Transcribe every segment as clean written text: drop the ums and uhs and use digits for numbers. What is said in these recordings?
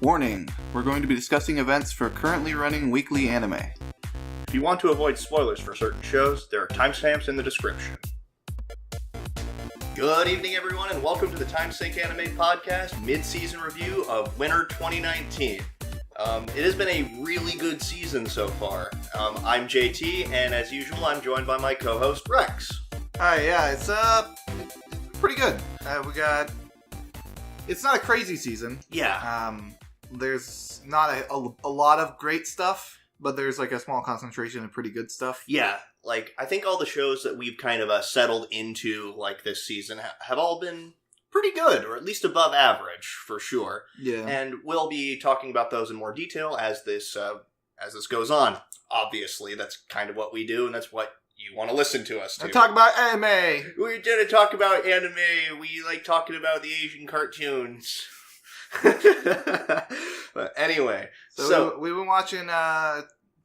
Warning, we're going to be discussing events for currently running weekly anime. If you want to avoid spoilers for certain shows, there are timestamps in the description. Good evening, everyone, and welcome to the Timesink Anime Podcast mid-season review of Winter 2019. It has been a really good season so far. I'm JT, and as usual, I'm joined by my co-host, Rex. Hi, yeah, it's pretty good. It's not a crazy season. Yeah. There's not a lot of great stuff, but there's like a small concentration of pretty good stuff. Yeah, like, I think all the shows that we've kind of settled into, like, this season have all been pretty good, or at least above average, for sure. Yeah. And we'll be talking about those in more detail as this goes on. Obviously, that's kind of what we do, and that's what you want to listen to us to. I talk about anime! We didn't talk about anime, we like talking about the Asian cartoons. But anyway, so we've been watching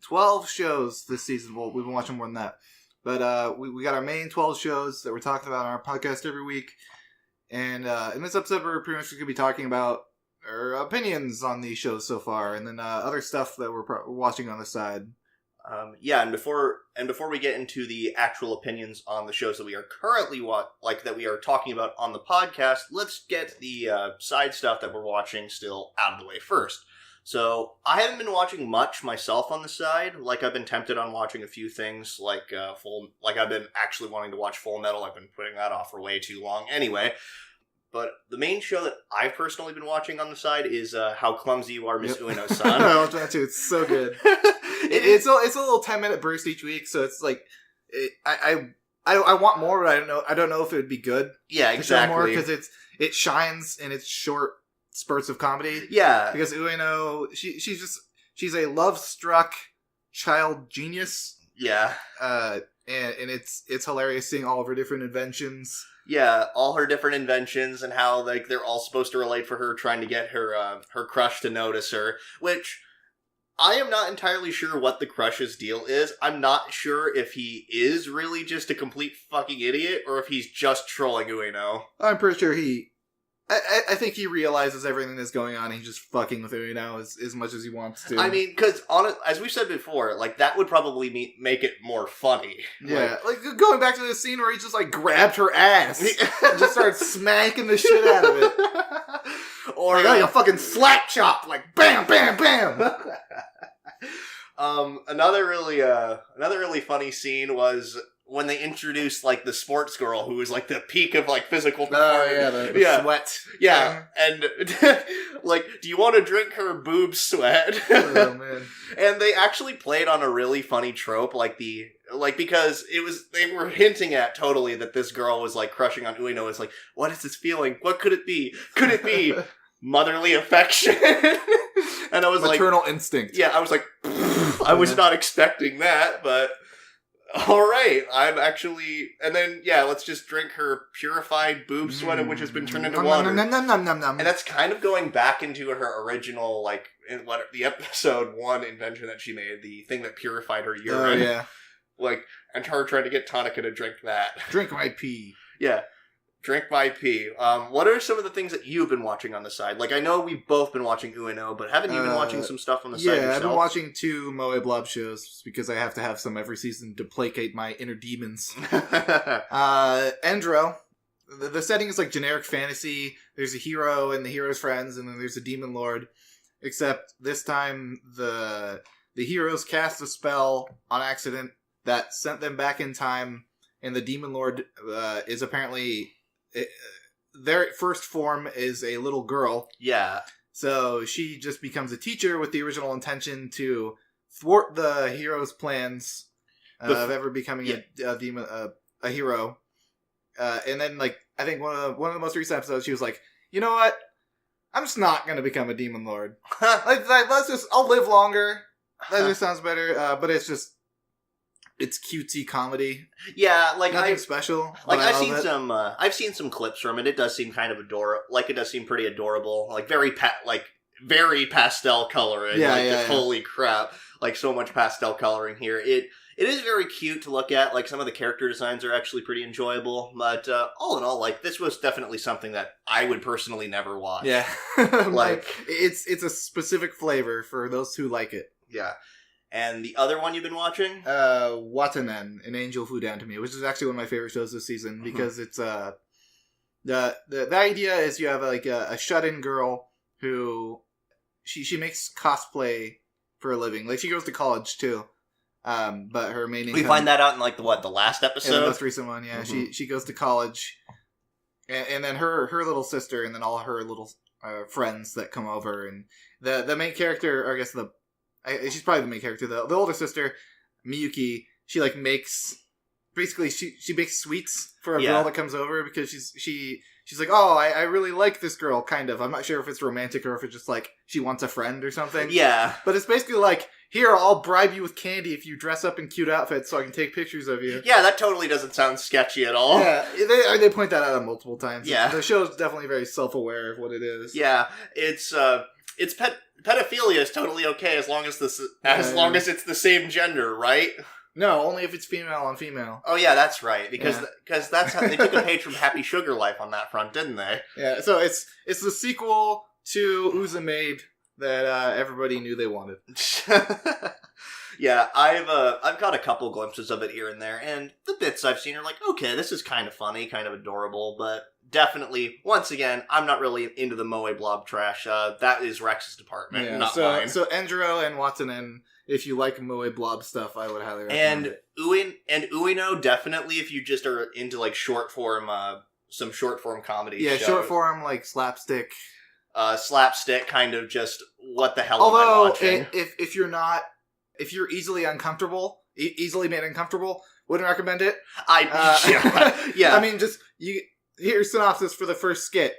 12 shows this season. Well, we've been watching more than that, but we got our main 12 shows that we're talking about on our podcast every week. And in this episode, we're pretty much going to be talking about our opinions on these shows so far, and then other stuff that we're watching on the side. And before we get into the actual opinions on the shows that we are currently that we are talking about on the podcast, let's get the side stuff that we're watching still out of the way first. So, I haven't been watching much myself on the side. Like, I've been tempted on watching a few things, like I've been actually wanting to watch Full Metal. I've been putting that off for way too long anyway. But the main show that I've personally been watching on the side is How Clumsy You Are, Miss Ueno-san. I watched that too. It's so good. It's a little 10-minute burst each week, so it's like I want more, but I don't know if it would be good. Yeah, exactly. Because it shines in its short spurts of comedy. Yeah, because Ueno, she's a love-struck child genius. Yeah, and it's hilarious seeing all of her different inventions. Yeah, all her different inventions and how like they're all supposed to relate for her trying to get her crush to notice her, which I am not entirely sure what the crush's deal is. I'm not sure if he is really just a complete fucking idiot or if he's just trolling Ueno. I'm pretty sure I think he realizes everything that's going on and he's just fucking with Ueno as much as he wants to. I mean, because as we said before, like, that would probably make it more funny. Yeah, like going back to the scene where he just, like, grabbed her ass and just started smacking the shit out of it. Or like a fucking slap chop, like, bam, bam, bam! Another really funny scene was when they introduced, like, the sports girl who was, like, the peak of, like, physical performance. Oh, yeah, the sweat. Yeah, and, like, do you want to drink her boob sweat? Oh, man. And they actually played on a really funny trope, because they were hinting at totally that this girl was, like, crushing on Ueno. It's like, what is this feeling? What could it be? Could it be motherly affection? And I was maternal instinct. Yeah, I was like, I was not expecting that, but alright, I'm actually... And then, yeah, let's just drink her purified boob sweat, which has been turned into water. And that's kind of going back into her original, like, the episode 1 invention that she made, the thing that purified her urine. Oh, yeah. Like, and her trying to get Tonica to drink that. Drink my pee. Yeah. Drink my pee. What are some of the things that you've been watching on the side? Like, I know we've both been watching Ueno, but haven't you been watching some stuff on the side yourself? Yeah, I've been watching 2 Moe Blob shows, because I have to have some every season to placate my inner demons. Endro. The setting is like generic fantasy. There's a hero and the hero's friends, and then there's a demon lord. Except this time, the heroes cast a spell on accident that sent them back in time, and the demon lord is apparently... their first form is a little girl. Yeah. So she just becomes a teacher with the original intention to thwart the hero's plans of ever becoming a demon, a hero. And then, like, I think one of the most recent episodes, she was like, you know what? I'm just not going to become a demon lord. I'll live longer. That just sounds better. But it's cutesy comedy. Yeah, like nothing special. Like I've seen some clips from it. It does seem kind of adorable. Like, it does seem pretty adorable. Like, very pastel coloring. Holy crap! Like, so much pastel coloring here. It is very cute to look at. Like, some of the character designs are actually pretty enjoyable. But all in all, like, this was definitely something that I would personally never watch. Yeah. Like, it's a specific flavor for those who like it. Yeah. And the other one you've been watching? Watanen, An Angel Flew Down to Me, which is actually one of my favorite shows this season because it's the idea is you have like a shut-in girl who she makes cosplay for a living. Like, she goes to college too. But her main income... We find that out in, like, the last episode? Yeah, the most recent one, yeah. She goes to college, and then her little sister, and then all her little friends that come over, and the main character, or I guess she's probably the main character, the older sister, Miyuki, she, like, makes... Basically, she makes sweets for a girl that comes over, because she's like, oh, I really like this girl, kind of. I'm not sure if it's romantic or if it's just, like, she wants a friend or something. Yeah. But it's basically like, here, I'll bribe you with candy if you dress up in cute outfits so I can take pictures of you. Yeah, that totally doesn't sound sketchy at all. Yeah, they point that out multiple times. Yeah. The show's definitely very self-aware of what it is. Yeah, pedophilia is totally okay as long as long as it's the same gender, right? No, only if it's female on female. Oh yeah, that's right. Because that's how they took a page from Happy Sugar Life on that front, didn't they? Yeah. So it's the sequel to Uza-Maid that everybody knew they wanted. Yeah, I've got a couple glimpses of it here and there, and the bits I've seen are like, okay, this is kind of funny, kind of adorable, but definitely, once again, I'm not really into the Moe Blob trash. That is Rex's department, not mine. So Enjiro and Watanen, if you like Moe Blob stuff, I would highly recommend it. And Ueno, definitely, if you just are into like short form, some short form comedy. Yeah, shows. short form, like slapstick. Slapstick, kind of just what the hell am I Although, watching? if you're easily uncomfortable, easily made uncomfortable, wouldn't recommend it. Yeah. I mean, here's synopsis for the first skit.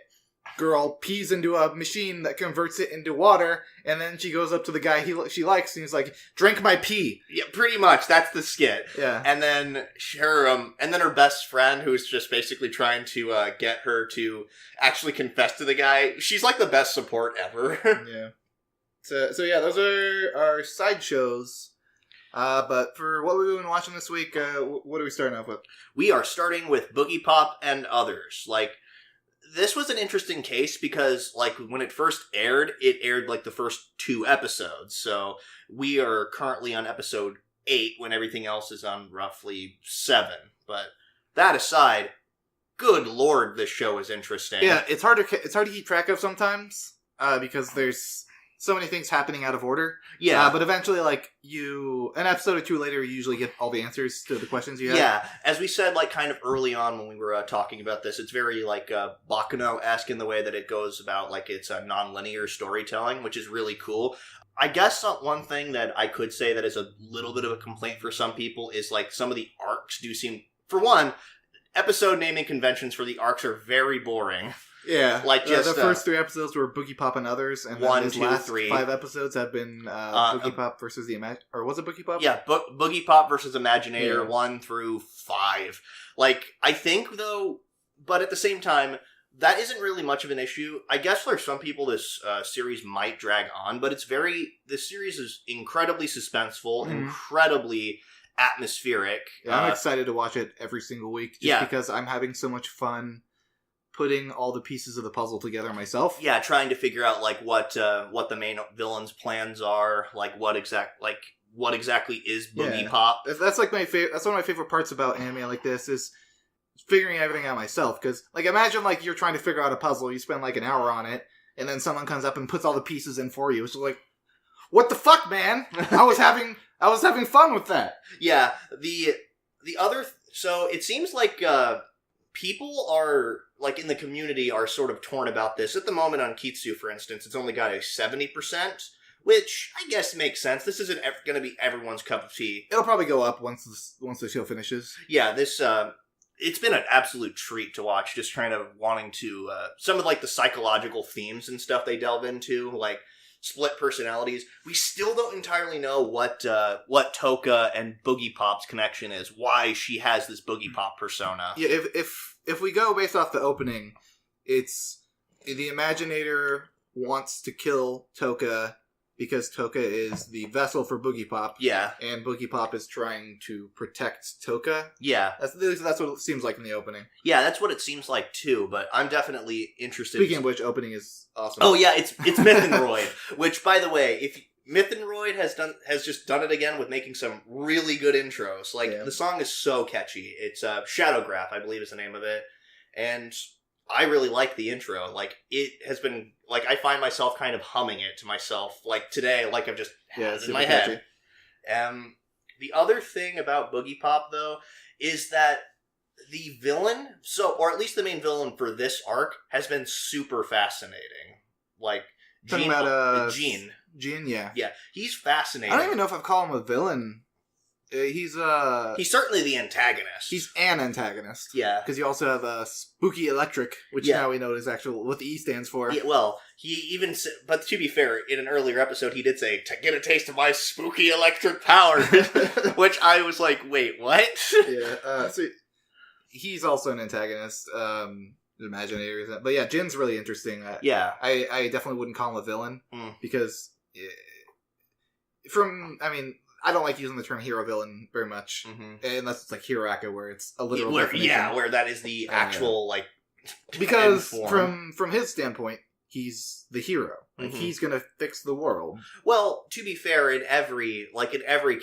Girl pees into a machine that converts it into water, and then she goes up to the guy she likes, and he's like, "Drink my pee." Yeah, pretty much. That's the skit. Yeah. And then her best friend, who's just basically trying to get her to actually confess to the guy. She's like the best support ever. Yeah. So yeah, those are our side shows. But for what we've been watching this week, what are we starting off with? We are starting with Boogiepop and Others. Like, this was an interesting case because, like, when it first aired, it aired, like, the first 2 episodes. So we are currently on episode 8 when everything else is on roughly 7. But that aside, good lord, this show is interesting. Yeah, it's hard to keep track of sometimes, because there's so many things happening out of order. Yeah. But eventually, like, an episode or 2 later, you usually get all the answers to the questions you have. Yeah. As we said, like, kind of early on when we were talking about this, it's very, like, Baccano-esque in the way that it goes about, like, it's a non-linear storytelling, which is really cool. I guess one thing that I could say that is a little bit of a complaint for some people is, like, some of the arcs do seem... For one, episode naming conventions for the arcs are very boring. Yeah, like just the first 3 episodes were Boogiepop and Others, and then his last 5 episodes have been Boogiepop versus the or was it Boogiepop? Yeah, Boogiepop versus Imaginator 1 through 5. Like, I think though, but at the same time, that isn't really much of an issue. I guess for some people, this series might drag on, but this series is incredibly suspenseful, incredibly atmospheric. Yeah, I'm excited to watch it every single week, just because I'm having so much fun putting all the pieces of the puzzle together myself. Yeah, trying to figure out like what the main villain's plans are, like what exactly is Boogiepop. That's like that's one of my favorite parts about anime like this is figuring everything out myself. Because like imagine like you're trying to figure out a puzzle, you spend like an hour on it, and then someone comes up and puts all the pieces in for you. It's like, what the fuck, man? I was having fun with that. Yeah, the other. So it seems like people are, like, in the community are sort of torn about this. At the moment on Kitsu, for instance, it's only got a 70%, which I guess makes sense. This isn't going to be everyone's cup of tea. It'll probably go up once the show finishes. Yeah, this, it's been an absolute treat to watch, just kind of wanting to, some of, like, the psychological themes and stuff they delve into, like, split personalities. We still don't entirely know what Toka and Boogiepop's connection is, why she has this Boogiepop persona. Yeah, if we go based off the opening, it's the Imaginator wants to kill Toka because Toka is the vessel for Boogiepop. Yeah. And Boogiepop is trying to protect Toka. Yeah. That's what it seems like in the opening. Yeah, that's what it seems like too, but I'm definitely interested. Speaking of which, opening is awesome. Oh yeah, it's Mythenroid, which by the way, if Mythenroid has just done it again with making some really good intros. Like the song is so catchy. It's Shadowgraph, I believe is the name of it. And I really like the intro. Like, it has been, like, I find myself kind of humming it to myself. Like, today, like, I've just had it in my head. The other thing about Boogiepop, though, is that the villain, or at least the main villain for this arc, has been super fascinating. Like, Gene, yeah. Yeah, he's fascinating. I don't even know if I've called him a villain. He's certainly the antagonist. He's an antagonist. Yeah. Because you also have Spooky Electric, which now we know is actually what the E stands for. Yeah, well, he even but to be fair, in an earlier episode, he did say, to get a taste of my spooky electric power. Which I was like, wait, what? Yeah, so he's also an antagonist. Imaginary. But yeah, Jin's really interesting. I definitely wouldn't call him a villain. Because I don't like using the term hero-villain very much, unless it's like Hiraka, where it's a literal definition. Yeah, where that is the actual, like, because from his standpoint, he's the hero. Like, he's gonna fix the world. Well, to be fair, in every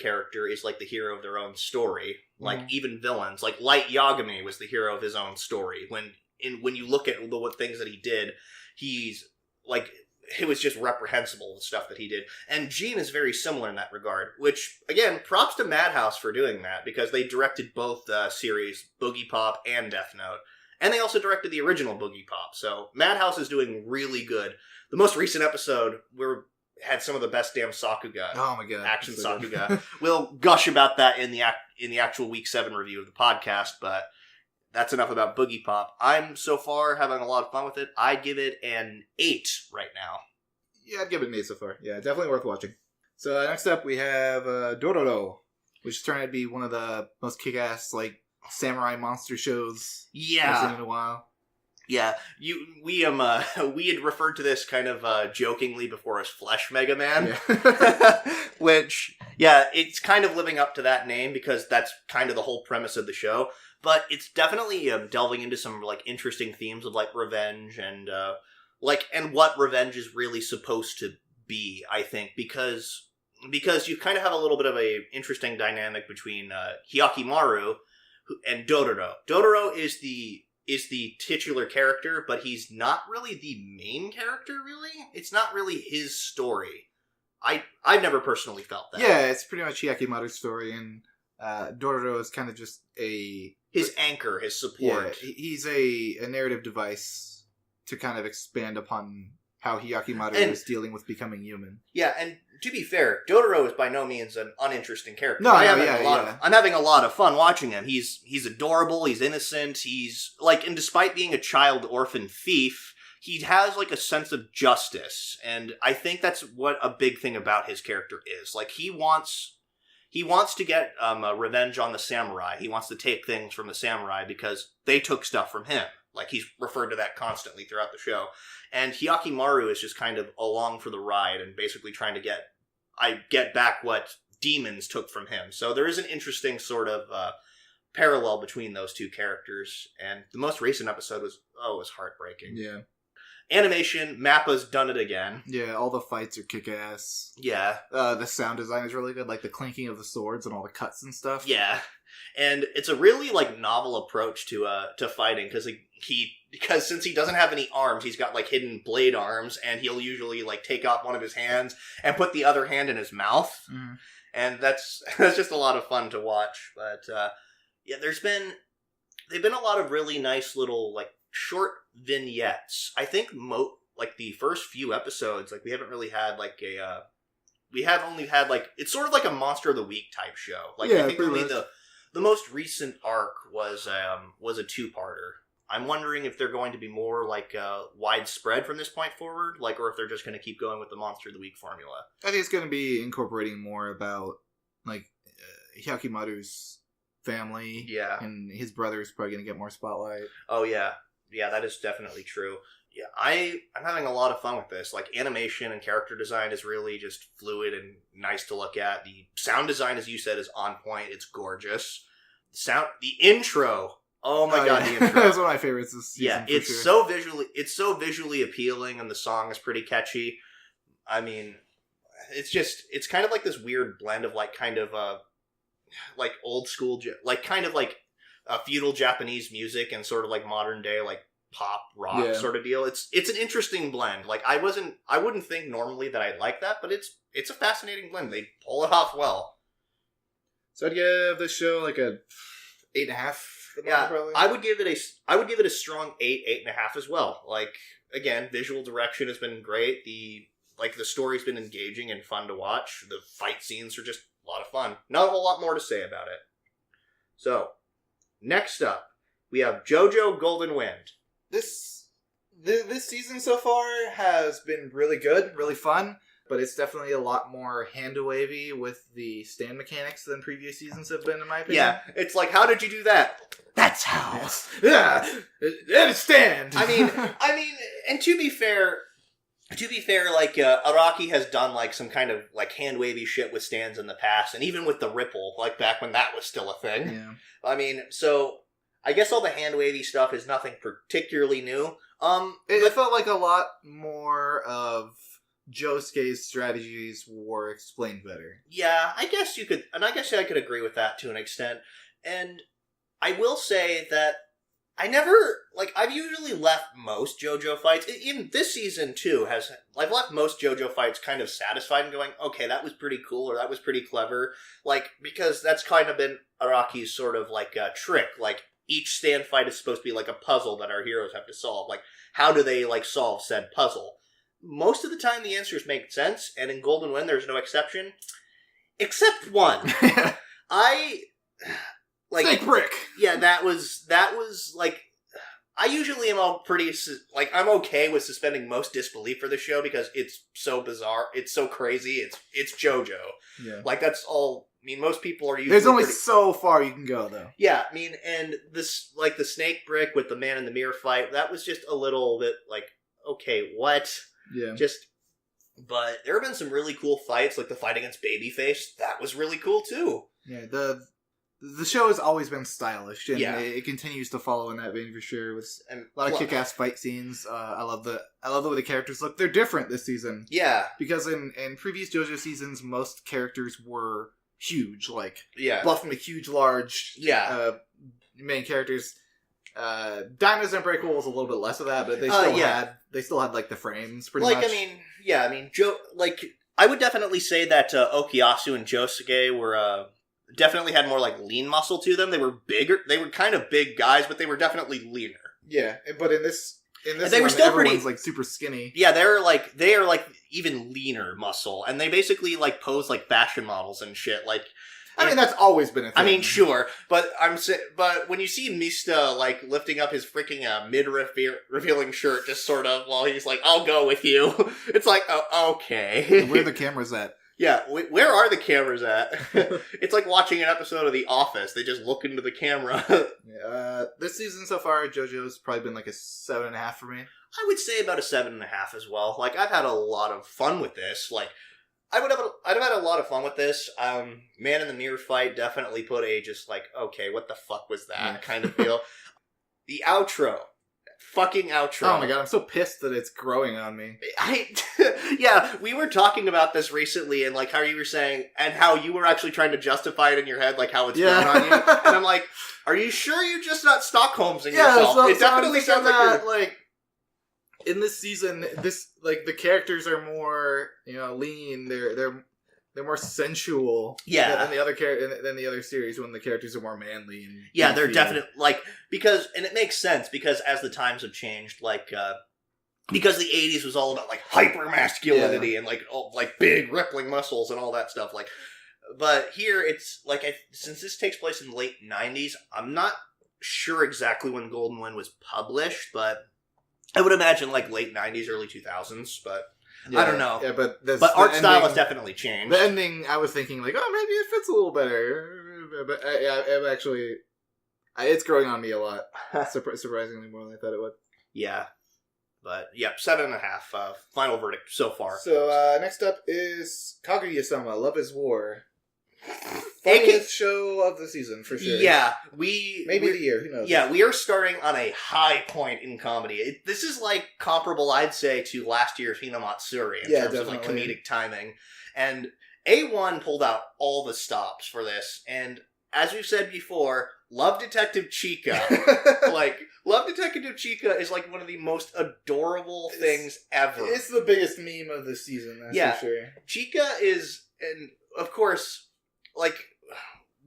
character is, like, the hero of their own story. Like, even villains. Like, Light Yagami was the hero of his own story. When you look at what things that he did, he's, like... It was just reprehensible, the stuff that he did. And Gene is very similar in that regard, which, again, props to Madhouse for doing that, because they directed both series, Boogiepop and Death Note. And they also directed the original Boogiepop, so Madhouse is doing really good. The most recent episode, had some of the best damn Sakuga. Oh my god. Action Sakuga. We'll gush about that in the actual Week 7 review of the podcast, but... That's enough about Boogiepop. I'm so far having a lot of fun with it. I'd give it an 8 right now. Yeah, I'd give it an 8 so far. Yeah, definitely worth watching. So next up we have Dororo, which is turning to be one of the most kick-ass like samurai monster shows I've seen in a while. Yeah, we had referred to this kind of jokingly before as Flesh Mega Man, which it's kind of living up to that name because that's kind of the whole premise of the show. But it's definitely delving into some like interesting themes of like revenge and and what revenge is really supposed to be. I think because you kind of have a little bit of a interesting dynamic between Hyakimaru and Dororo. Dororo is the titular character, but he's not really the main character. Really, it's not really his story. I've never personally felt that. Yeah, it's pretty much Hyakimaru's story, and Dororo is kind of just his anchor, his support. Yeah, he's a narrative device to kind of expand upon how Hyakimaru is dealing with becoming human. Yeah, and to be fair, Dororo is by no means an uninteresting character. No, I'm having a lot of fun watching him. He's adorable, he's innocent, he's like, and despite being a child orphan thief, he has like a sense of justice, and I think that's what a big thing about his character is. Like, he wants to get revenge on the samurai. He wants to take things from the samurai because they took stuff from him. Like, he's referred to that constantly throughout the show. And Hyakimaru is just kind of along for the ride and basically trying to get back what demons took from him. So there is an interesting sort of parallel between those two characters. And the most recent episode was heartbreaking. Yeah. Animation, Mappa's done it again. Yeah, all the fights are kick-ass. Yeah. The sound design is really good, like the clinking of the swords and all the cuts and stuff. Yeah. And it's a really, like, novel approach to fighting, because since he doesn't have any arms, he's got, like, hidden blade arms, and he'll usually, like, take off one of his hands and put the other hand in his mouth. Mm. And that's just a lot of fun to watch. But, they've been a lot of really nice little, like, short vignettes. I think the first few episodes, like, we haven't really had like we have only had like, it's sort of like a Monster of the Week type show. Like, I think only the most recent arc was a two-parter. I'm wondering if they're going to be more like widespread from this point forward, like, or if they're just going to keep going with the Monster of the Week formula. I think it's going to be incorporating more about like Hyakimaru's family. Yeah, and his brother is probably going to get more spotlight. Oh yeah. Yeah, that is definitely true. Yeah, I'm having a lot of fun with this. Like, animation and character design is really just fluid and nice to look at. The sound design, as you said, is on point. It's gorgeous. The intro. Oh my god, the intro. That's one of my favorites this season. Yeah, it's so visually appealing, and the song is pretty catchy. I mean, it's kind of like this weird blend of like kind of like old school, like kind of like feudal Japanese music and sort of like modern day like pop rock sort of deal. It's an interesting blend. Like I wouldn't think normally that I'd like that, but it's a fascinating blend. They pull it off well. So I'd give this show like a 8.5. Yeah, probably. I would give it a strong 8.5 as well. Like again, visual direction has been great. The story's been engaging and fun to watch. The fight scenes are just a lot of fun. Not a whole lot more to say about it. So next up, we have JoJo Golden Wind. This season so far has been really good, really fun, but it's definitely a lot more hand-wavy with the stand mechanics than previous seasons have been, in my opinion. Yeah, it's like, how did you do that? That's how. Yes. Yeah, and stand. I mean, and to be fair, like Araki has done like some kind of like hand-wavy shit with stands in the past, and even with the ripple, like back when that was still a thing. Yeah. I mean, so I guess all the hand-wavy stuff is nothing particularly new. It felt like a lot more of Josuke's strategies were explained better. Yeah, I guess you could, and I guess I could agree with that to an extent. And I will say that I've usually left most JoJo fights, even this season too, I've left most JoJo fights kind of satisfied and going, okay, that was pretty cool, or that was pretty clever, like, because that's kind of been Araki's sort of like a trick, like, each stand fight is supposed to be like a puzzle that our heroes have to solve. Like, how do they like solve said puzzle? Most of the time the answers make sense, and in Golden Wind there's no exception. Except one. Snake brick! Yeah, that was like, I usually am I'm okay with suspending most disbelief for the show because it's so bizarre, it's so crazy, it's JoJo. Yeah. Like, that's all. I mean, most people are usually... There's only so far you can go, though. Yeah, I mean, and this, like, the snake brick with the man in the mirror fight, that was just a little bit, like, okay, what? Yeah. But there have been some really cool fights, like the fight against Babyface. That was really cool, too. Yeah, the show has always been stylish, and it continues to follow in that vein for sure. With a lot of kick-ass fight scenes. I love the way the characters look. They're different this season. Yeah. Because in previous JoJo seasons, most characters were huge, like buff and huge, large main characters. Diamond's Unbreakable was a little bit less of that, but they still had like the frames pretty much. I would definitely say that Okuyasu and Josuke were definitely had more like lean muscle to them. They were bigger. They were kind of big guys, but they were definitely leaner. Yeah, but in this they were still everyone's pretty like super skinny. Yeah, they are like even leaner muscle, and they basically like pose like fashion models and shit. Like, I mean, that's always been a thing. I mean, sure, but but when you see Mista like lifting up his freaking mid-revealing shirt, just sort of while he's like, "I'll go with you," it's like, oh, okay. Where are the cameras at? Yeah, where are the cameras at? It's like watching an episode of The Office. They just look into the camera. This season so far, JoJo's probably been like a 7.5 for me. I would say about a 7.5 as well. Like, I've had a lot of fun with this. Like, I'd have had a lot of fun with this. Man in the Mirror fight definitely put a just like, okay, what the fuck was that kind of feel. The outro. Fucking outro. Oh my god, I'm so pissed that it's growing on me. Yeah, we were talking about this recently, and like how you were saying, and how you were actually trying to justify it in your head, like how it's growing on you. And I'm like, are you sure you're just not Stockholming yourself? So, it definitely sounds like like in this season, the characters are more lean. They're more sensual, than the other series when the characters are more manly. And they're definitely because it makes sense because as the times have changed, because the 80s was all about like hyper masculinity and like big rippling muscles and all that stuff. But here it's like since this takes place in the late 90s, I'm not sure exactly when Golden Wind was published, but I would imagine like late 90s, early 2000s, but. Yeah, I don't know. Yeah, but art style has definitely changed. The ending, I was thinking like, oh, maybe it fits a little better. But it's growing on me a lot. Surprisingly more than I thought it would. Yeah. But, 7.5. Final verdict so far. So, next up is Kaguya-sama, Love is War. Funniest show of the season, for sure. Yeah, Maybe the year, who knows? Yeah, we are starting on a high point in comedy. This is, like, comparable, I'd say, to last year's Hinamatsuri in terms of, like, comedic timing. And A1 pulled out all the stops for this, and as we've said before, Love Detective Chica, Love Detective Chica is like one of the most adorable things ever. It's the biggest meme of the season, that's for sure. Chica is, and of course, like,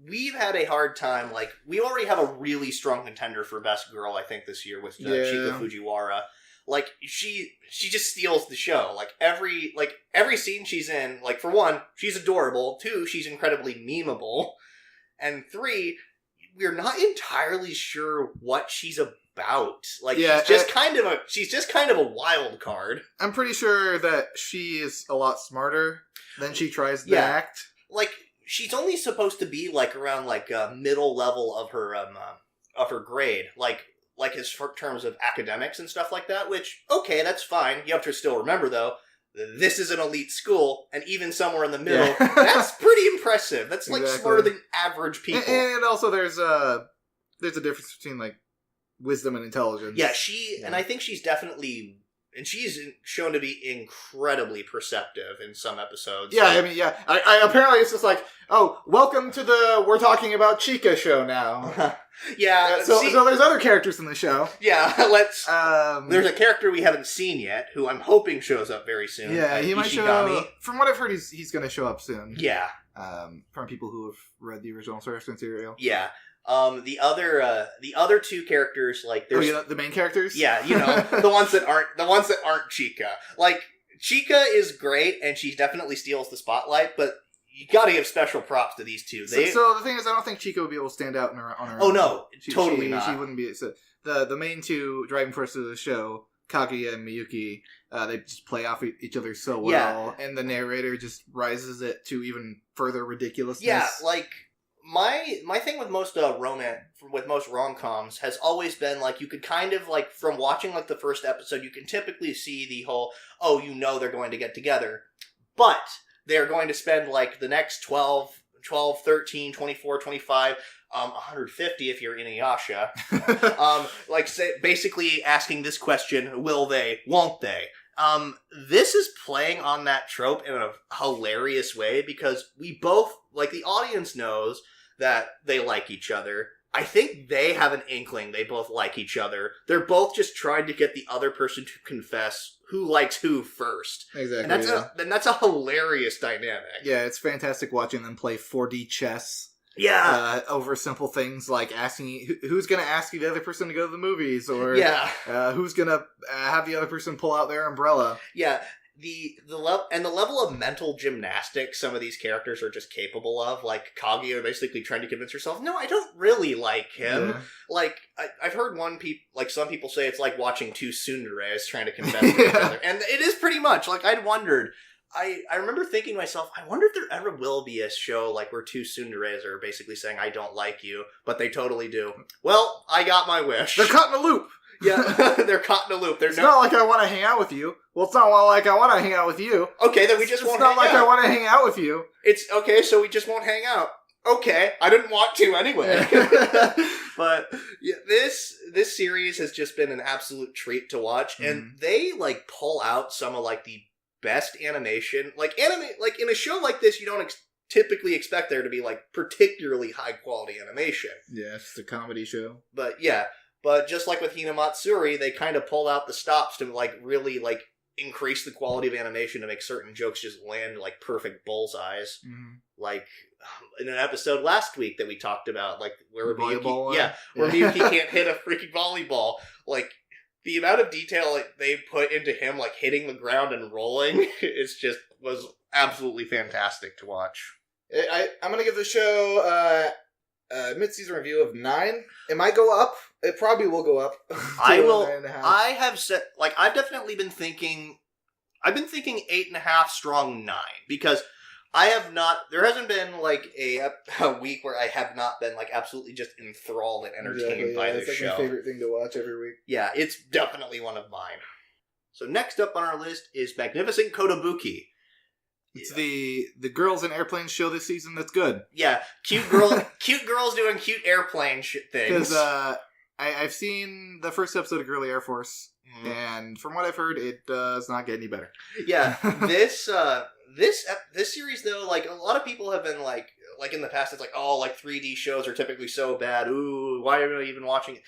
we've had a hard time, like, we already have a really strong contender for Best Girl, I think, this year with Chica Fujiwara. Like, she just steals the show. Like, every scene she's in, like, for one, she's adorable. 2, she's incredibly memeable. And 3, we're not entirely sure what she's about. Like, she's just kind of a wild card. I'm pretty sure that she is a lot smarter than she tries to act. Like, she's only supposed to be like around like middle level of her grade. Like his terms of academics and stuff like that. Which, okay, that's fine. You have to still remember though, this is an elite school, and even somewhere in the middle, that's pretty impressive. That's like smarter than average people. And also, there's a difference between like wisdom and intelligence. Yeah, and I think she's definitely, and she's shown to be incredibly perceptive in some episodes. Yeah, I mean, I apparently it's just like, oh, welcome to the We're Talking About Chica show now. So there's other characters in the show. Yeah, there's a character we haven't seen yet, who I'm hoping shows up very soon. Yeah, he might show up. From what I've heard, he's going to show up soon. Yeah. From people who have read the original source material. Yeah. The other 2 characters, like, there's the main characters. Yeah, the ones that aren't Chica. Like, Chica is great, and she definitely steals the spotlight, but you gotta give special props to these 2. So the thing is, I don't think Chica would be able to stand out on her own. Oh no, totally not. She wouldn't be. So the main 2 driving forces of the show, Kaguya and Miyuki, they just play off each other so well, and the narrator just rises it to even further ridiculousness. Yeah, like, my thing with most most rom-coms has always been, like, you could kind of, like, from watching, like, the first episode, you can typically see the whole, they're going to get together, but they're going to spend, like, the next 12, 13, 24, 25, 150 if you're Inuyasha, basically asking this question, will they, won't they? This is playing on that trope in a hilarious way, because we both, like, the audience knows that they like each other. I think they have an inkling they both like each other. They're both just trying to get the other person to confess who likes who first. Exactly. And that's a hilarious dynamic. Yeah, it's fantastic watching them play 4D chess. Yeah. Over simple things like asking who's going to ask the other person to go to the movies, or who's going to have the other person pull out their umbrella. Yeah. The level of mental gymnastics some of these characters are just capable of, like Kaguya basically trying to convince herself, no, I don't really like him. Yeah. Like, I've heard some people say it's like watching 2 tsunderes trying to confess to each other, and it is pretty much. Like, I'd wondered. I remember thinking to myself, I wonder if there ever will be a show like where 2 tsunderes are basically saying, I don't like you, but they totally do. Well, I got my wish. They're caught in a loop. Yeah, they're caught in a loop. It's not like I want to hang out with you. Well, it's not like I want to hang out with you. Okay, then we just won't hang out. It's not like I want to hang out with you. It's okay, so we just won't hang out. Okay, I didn't want to anyway. But yeah, this series has just been an absolute treat to watch, and they, like, pull out some of, like, the best animation. Like, in a show like this, you don't typically expect there to be, like, particularly high quality animation. Yeah, it's just a comedy show. But yeah. But just like with Hinamatsuri, they kind of pulled out the stops to, like, really, like, increase the quality of animation to make certain jokes just land, like, perfect bullseyes. Mm-hmm. Like, in an episode last week that we talked about, like, where Miyuki can't hit a freaking volleyball. Like, the amount of detail they put into him, like, hitting the ground and rolling, was absolutely fantastic to watch. I'm going to give the show mid-season review of 9. It might go up. It probably will go up. I will. 9.5. I have said, like, I've definitely been thinking. I've been thinking 8.5 strong 9, because I have not. There hasn't been, like, a week where I have not been, like, absolutely just enthralled and entertained by this show. It's like my favorite thing to watch every week. Yeah, it's definitely one of mine. So next up on our list is Magnificent Kotobuki. It's the girls in airplanes show this season that's good. Yeah, cute girls doing cute airplane things. Because I've seen the first episode of Girly Air Force, and from what I've heard, it does not get any better. Yeah, this series though, like a lot of people have been like in the past, it's like, oh, like 3D shows are typically so bad. Ooh, why are we even watching it?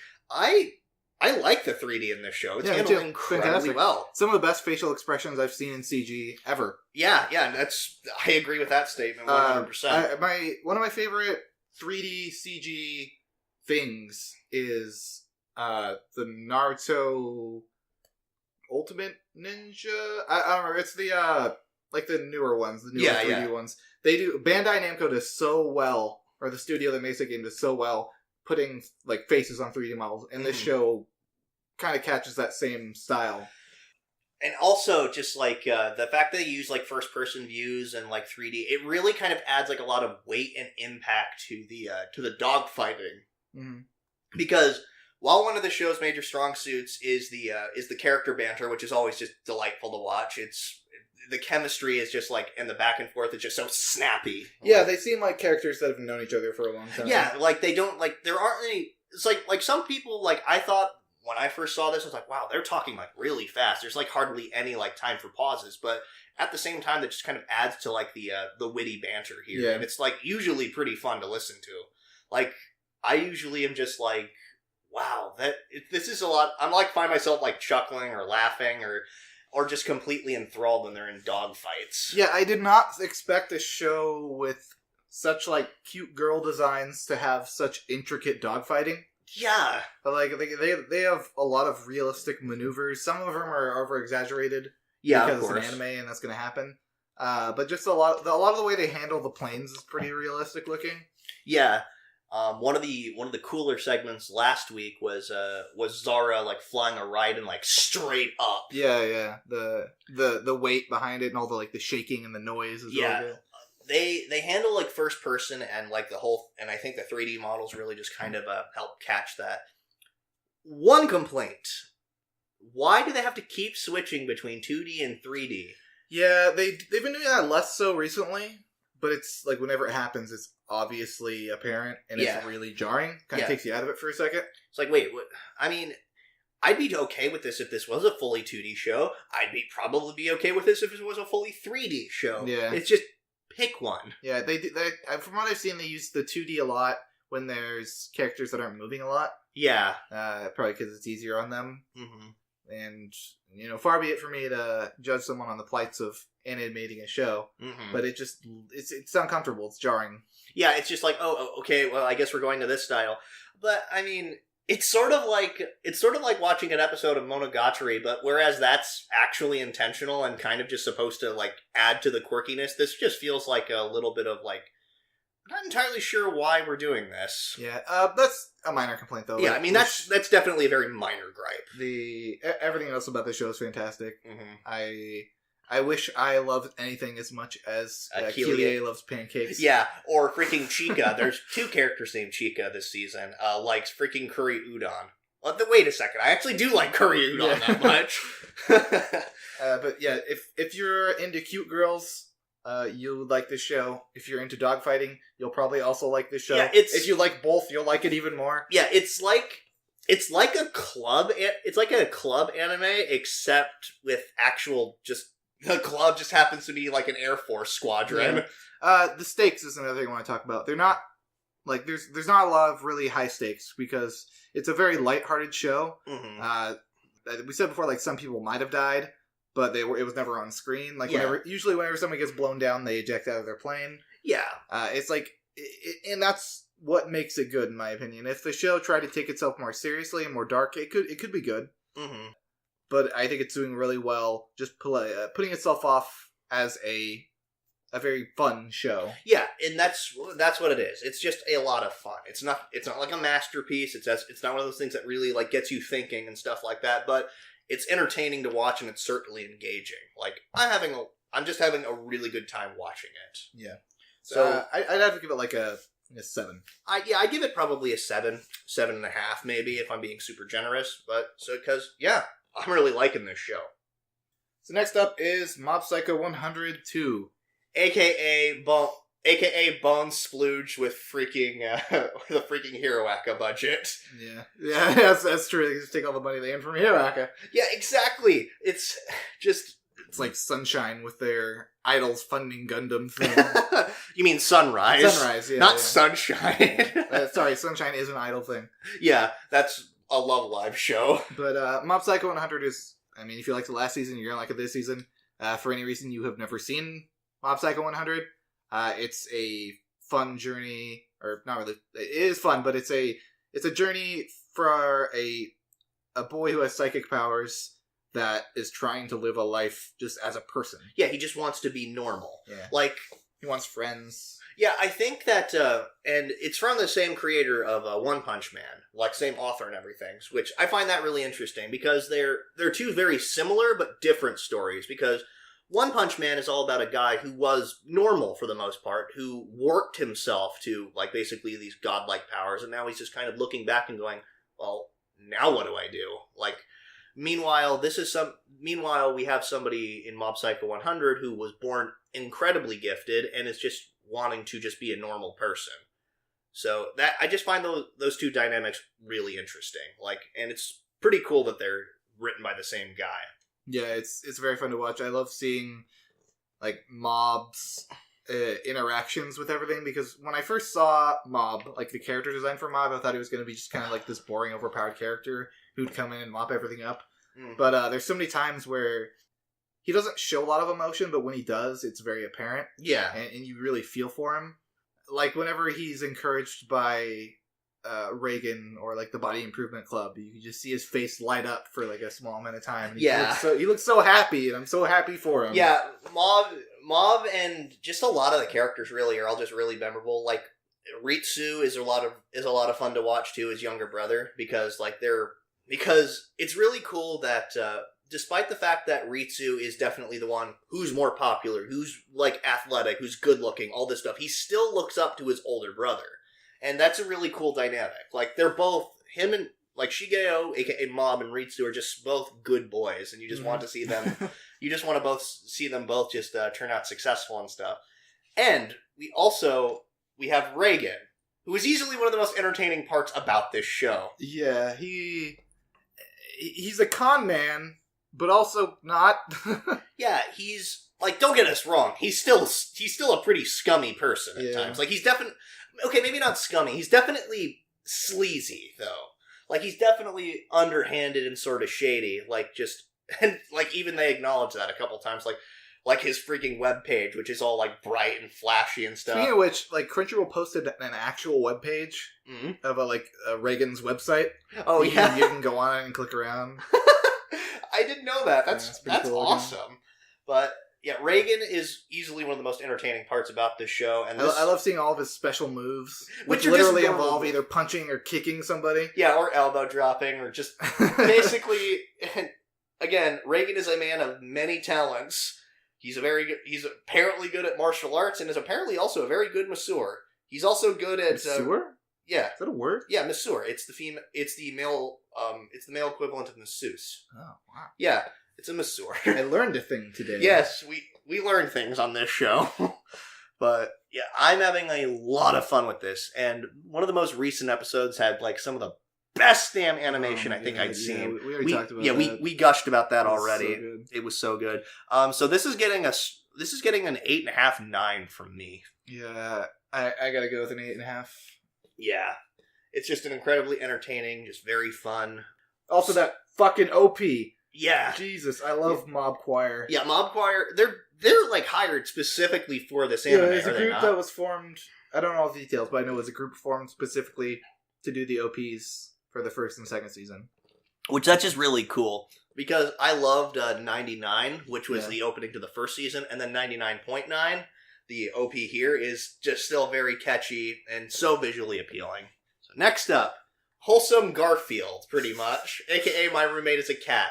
I like the 3D in this show. It's handled incredibly well. Some of the best facial expressions I've seen in CG ever. Yeah, I agree with that statement 100%. One of my favorite 3D CG things is the Naruto Ultimate Ninja. I don't remember. It's the like the newer ones, the newer 3D ones. They do. Bandai Namco does so well, or the studio that makes the game does so well, putting like faces on 3D models, and this show kind of catches that same style. And also, just like the fact that they use like first person views and like 3D, it really kind of adds like a lot of weight and impact to the dog fighting. Mm-hmm. Because while one of the show's major strong suits is the character banter, which is always just delightful to watch, the chemistry is just like, and the back and forth is just so snappy. Yeah, they seem like characters that have known each other for a long time. Yeah, like they don't, like, there aren't any, it's like some people, like, I thought when I first saw this, I was like, wow, they're talking like really fast. There's like hardly any like time for pauses, but at the same time, that just kind of adds to like the witty banter here. Yeah. And it's like usually pretty fun to listen to. Like, I usually am just like, wow, this is a lot. I'm like, find myself like chuckling or laughing or just completely enthralled when they're in dog fights. Yeah, I did not expect a show with such, like, cute girl designs to have such intricate dogfighting. Yeah. But, like, they have a lot of realistic maneuvers. Some of them are over-exaggerated. Yeah, because it's an anime and that's going to happen. But just a lot of the way they handle the planes is pretty realistic looking. Yeah. One of the cooler segments last week was Zara like flying a ride and like straight up. Yeah. The weight behind it and all the like the shaking and the noise is really good. They handle like first person and like the whole, and I think the 3D models really just kind of help catch that. One complaint: why do they have to keep switching between 2D and 3D? Yeah, they've been doing that less so recently, but it's like whenever it happens, it's obviously apparent, and it's really jarring. Kind of takes you out of it for a second. It's like, wait, what? I mean, I'd be okay with this if this was a fully 2D show. I'd probably be okay with this if it was a fully 3D show. Yeah. It's just, pick one. Yeah, they from what I've seen, they use the 2D a lot when there's characters that aren't moving a lot. Yeah. Probably because it's easier on them. Mm-hmm. And, far be it for me to judge someone on the plights of animating a show, but it's uncomfortable, it's jarring. Yeah, it's just like, oh, okay, well, I guess we're going to this style. But, I mean, it's sort of like watching an episode of Monogatari, but whereas that's actually intentional and kind of just supposed to, like, add to the quirkiness, this just feels like a little bit of, like, not entirely sure why we're doing this. Yeah, that's a minor complaint, though. Yeah, I mean, that's definitely a very minor gripe. Everything else about the show is fantastic. Mm-hmm. I wish I loved anything as much as Kilie loves pancakes. Yeah, or freaking Chika. There's 2 characters named Chika this season. Likes freaking curry udon. Well, wait a second. I actually do like curry udon that much. But yeah, if you're into cute girls, you'll like this show. If you're into dogfighting, you'll probably also like this show. Yeah, if you like both, you'll like it even more. Yeah, it's like a club. It's like a club anime, except with actual just. The club just happens to be like an Air Force squadron. Yeah. The stakes is another thing I want to talk about. They're not, like, there's not a lot of really high stakes because it's a very lighthearted show. Mm-hmm. We said before, like, some people might have died, but it was never on screen. Like, usually whenever somebody gets blown down, they eject out of their plane. Yeah. It's like, and that's what makes it good, in my opinion. If the show tried to take itself more seriously and more dark, it could be good. Mm-hmm. But I think it's doing really well, just putting itself off as a very fun show. Yeah, and that's what it is. It's just a lot of fun. It's not like a masterpiece. It's not one of those things that really like gets you thinking and stuff like that. But it's entertaining to watch, and it's certainly engaging. Like I'm just having a really good time watching it. Yeah. So I'd have to give it like a 7. I give it probably a 7.5 maybe if I'm being super generous. But because I'm really liking this show. So next up is Mob Psycho 102. AKA Bone Splooge with freaking with a freaking Hiroaka budget. Yeah, that's true. They just take all the money they earn from Hiroaka. Yeah, exactly. It's like Sunshine with their idols funding Gundam thing. You mean Sunrise? Sunrise, yeah. Not Sunshine. Sorry, Sunshine is an idol thing. Yeah, that's a Love Live show. But Mob Psycho 100 is, I mean, if you liked the last season, you're going to like it this season. For any reason you have never seen Mob Psycho 100, it's a fun journey, or not really, it is fun, but it's a journey for a boy who has psychic powers that is trying to live a life just as a person. Yeah, he just wants to be normal. Yeah. Like, he wants friends. Yeah, I think that, and it's from the same creator of One Punch Man, like same author and everything, which I find that really interesting because they're two very similar but different stories, because One Punch Man is all about a guy who was normal for the most part, who worked himself to, like, basically these godlike powers, and now he's just kind of looking back and going, well, now what do I do? Like, Meanwhile, we have somebody in Mob Psycho 100 who was born incredibly gifted and is just wanting to just be a normal person. So that I just find those two dynamics really interesting. Like, and it's pretty cool that they're written by the same guy. Yeah, it's very fun to watch. I love seeing like Mob's interactions with everything, because when I first saw Mob, like the character design for Mob, I thought he was going to be just kind of like this boring, overpowered character who'd come in and mop everything up. But there's so many times where he doesn't show a lot of emotion, but when he does, it's very apparent. Yeah. And you really feel for him. Like, whenever he's encouraged by Reagan or, like, the Body Improvement Club, you can just see his face light up for, like, a small amount of time. And he looks so happy, and I'm so happy for him. Yeah, Mob and just a lot of the characters really are all just really memorable. Like, Ritsu is a lot of fun to watch, too, his younger brother, because it's really cool that, despite the fact that Ritsu is definitely the one who's more popular, who's, like, athletic, who's good-looking, all this stuff, he still looks up to his older brother. And that's a really cool dynamic. Like, they're both, him and, like, Shigeo, aka Mob, and Ritsu are just both good boys, and you just want to see them, you just want to both see them both just turn out successful and stuff. And we have Reagan, who is easily one of the most entertaining parts about this show. Yeah, he's a con man, but also not. Yeah, he's, like, don't get us wrong, he's still a pretty scummy person at times. Like, he's definitely, okay, maybe not scummy, he's definitely sleazy, though. Like, he's definitely underhanded and sort of shady, like, just, and, like, even they acknowledge that a couple times, like his freaking webpage, which is all, like, bright and flashy and stuff. Speaking of which, like, Crunchyroll posted an actual webpage of, Reagan's website. Oh, yeah. You can go on it and click around. I didn't know that. That's cool, awesome. Again. But, yeah, Reagan is easily one of the most entertaining parts about this show. And I love seeing all of his special moves, which literally involve either punching or kicking somebody. Yeah, or elbow dropping, or just basically, again, Reagan is a man of many talents. He's apparently good at martial arts, and is apparently also a very good masseur. He's also good at masseur. Yeah, is that a word? Yeah, masseur. It's the male equivalent of masseuse. Oh, wow. Yeah, it's a masseur. I learned a thing today. Yes, we learn things on this show. But yeah, I'm having a lot of fun with this, and one of the most recent episodes had, like, some of the best damn animation I think I'd seen. We already talked about that. Yeah, we gushed about that already. So it was so good. So this is getting an 8.5, 9 from me. Yeah, I gotta go with an 8.5. Yeah, it's just an incredibly entertaining, just very fun. Also, that fucking OP. Yeah, Jesus, I love Mob Choir. Yeah, Mob Choir. They're like hired specifically for this anime. Yeah, there's a group that was formed. I don't know all the details, but I know it was a group formed specifically to do the OPs for the first and second season. Which, that's just really cool, because I loved 99, which was the opening to the first season, and then 99.9, the OP here, is just still very catchy and so visually appealing. So next up, Wholesome Garfield, pretty much, aka My Roommate is a Cat.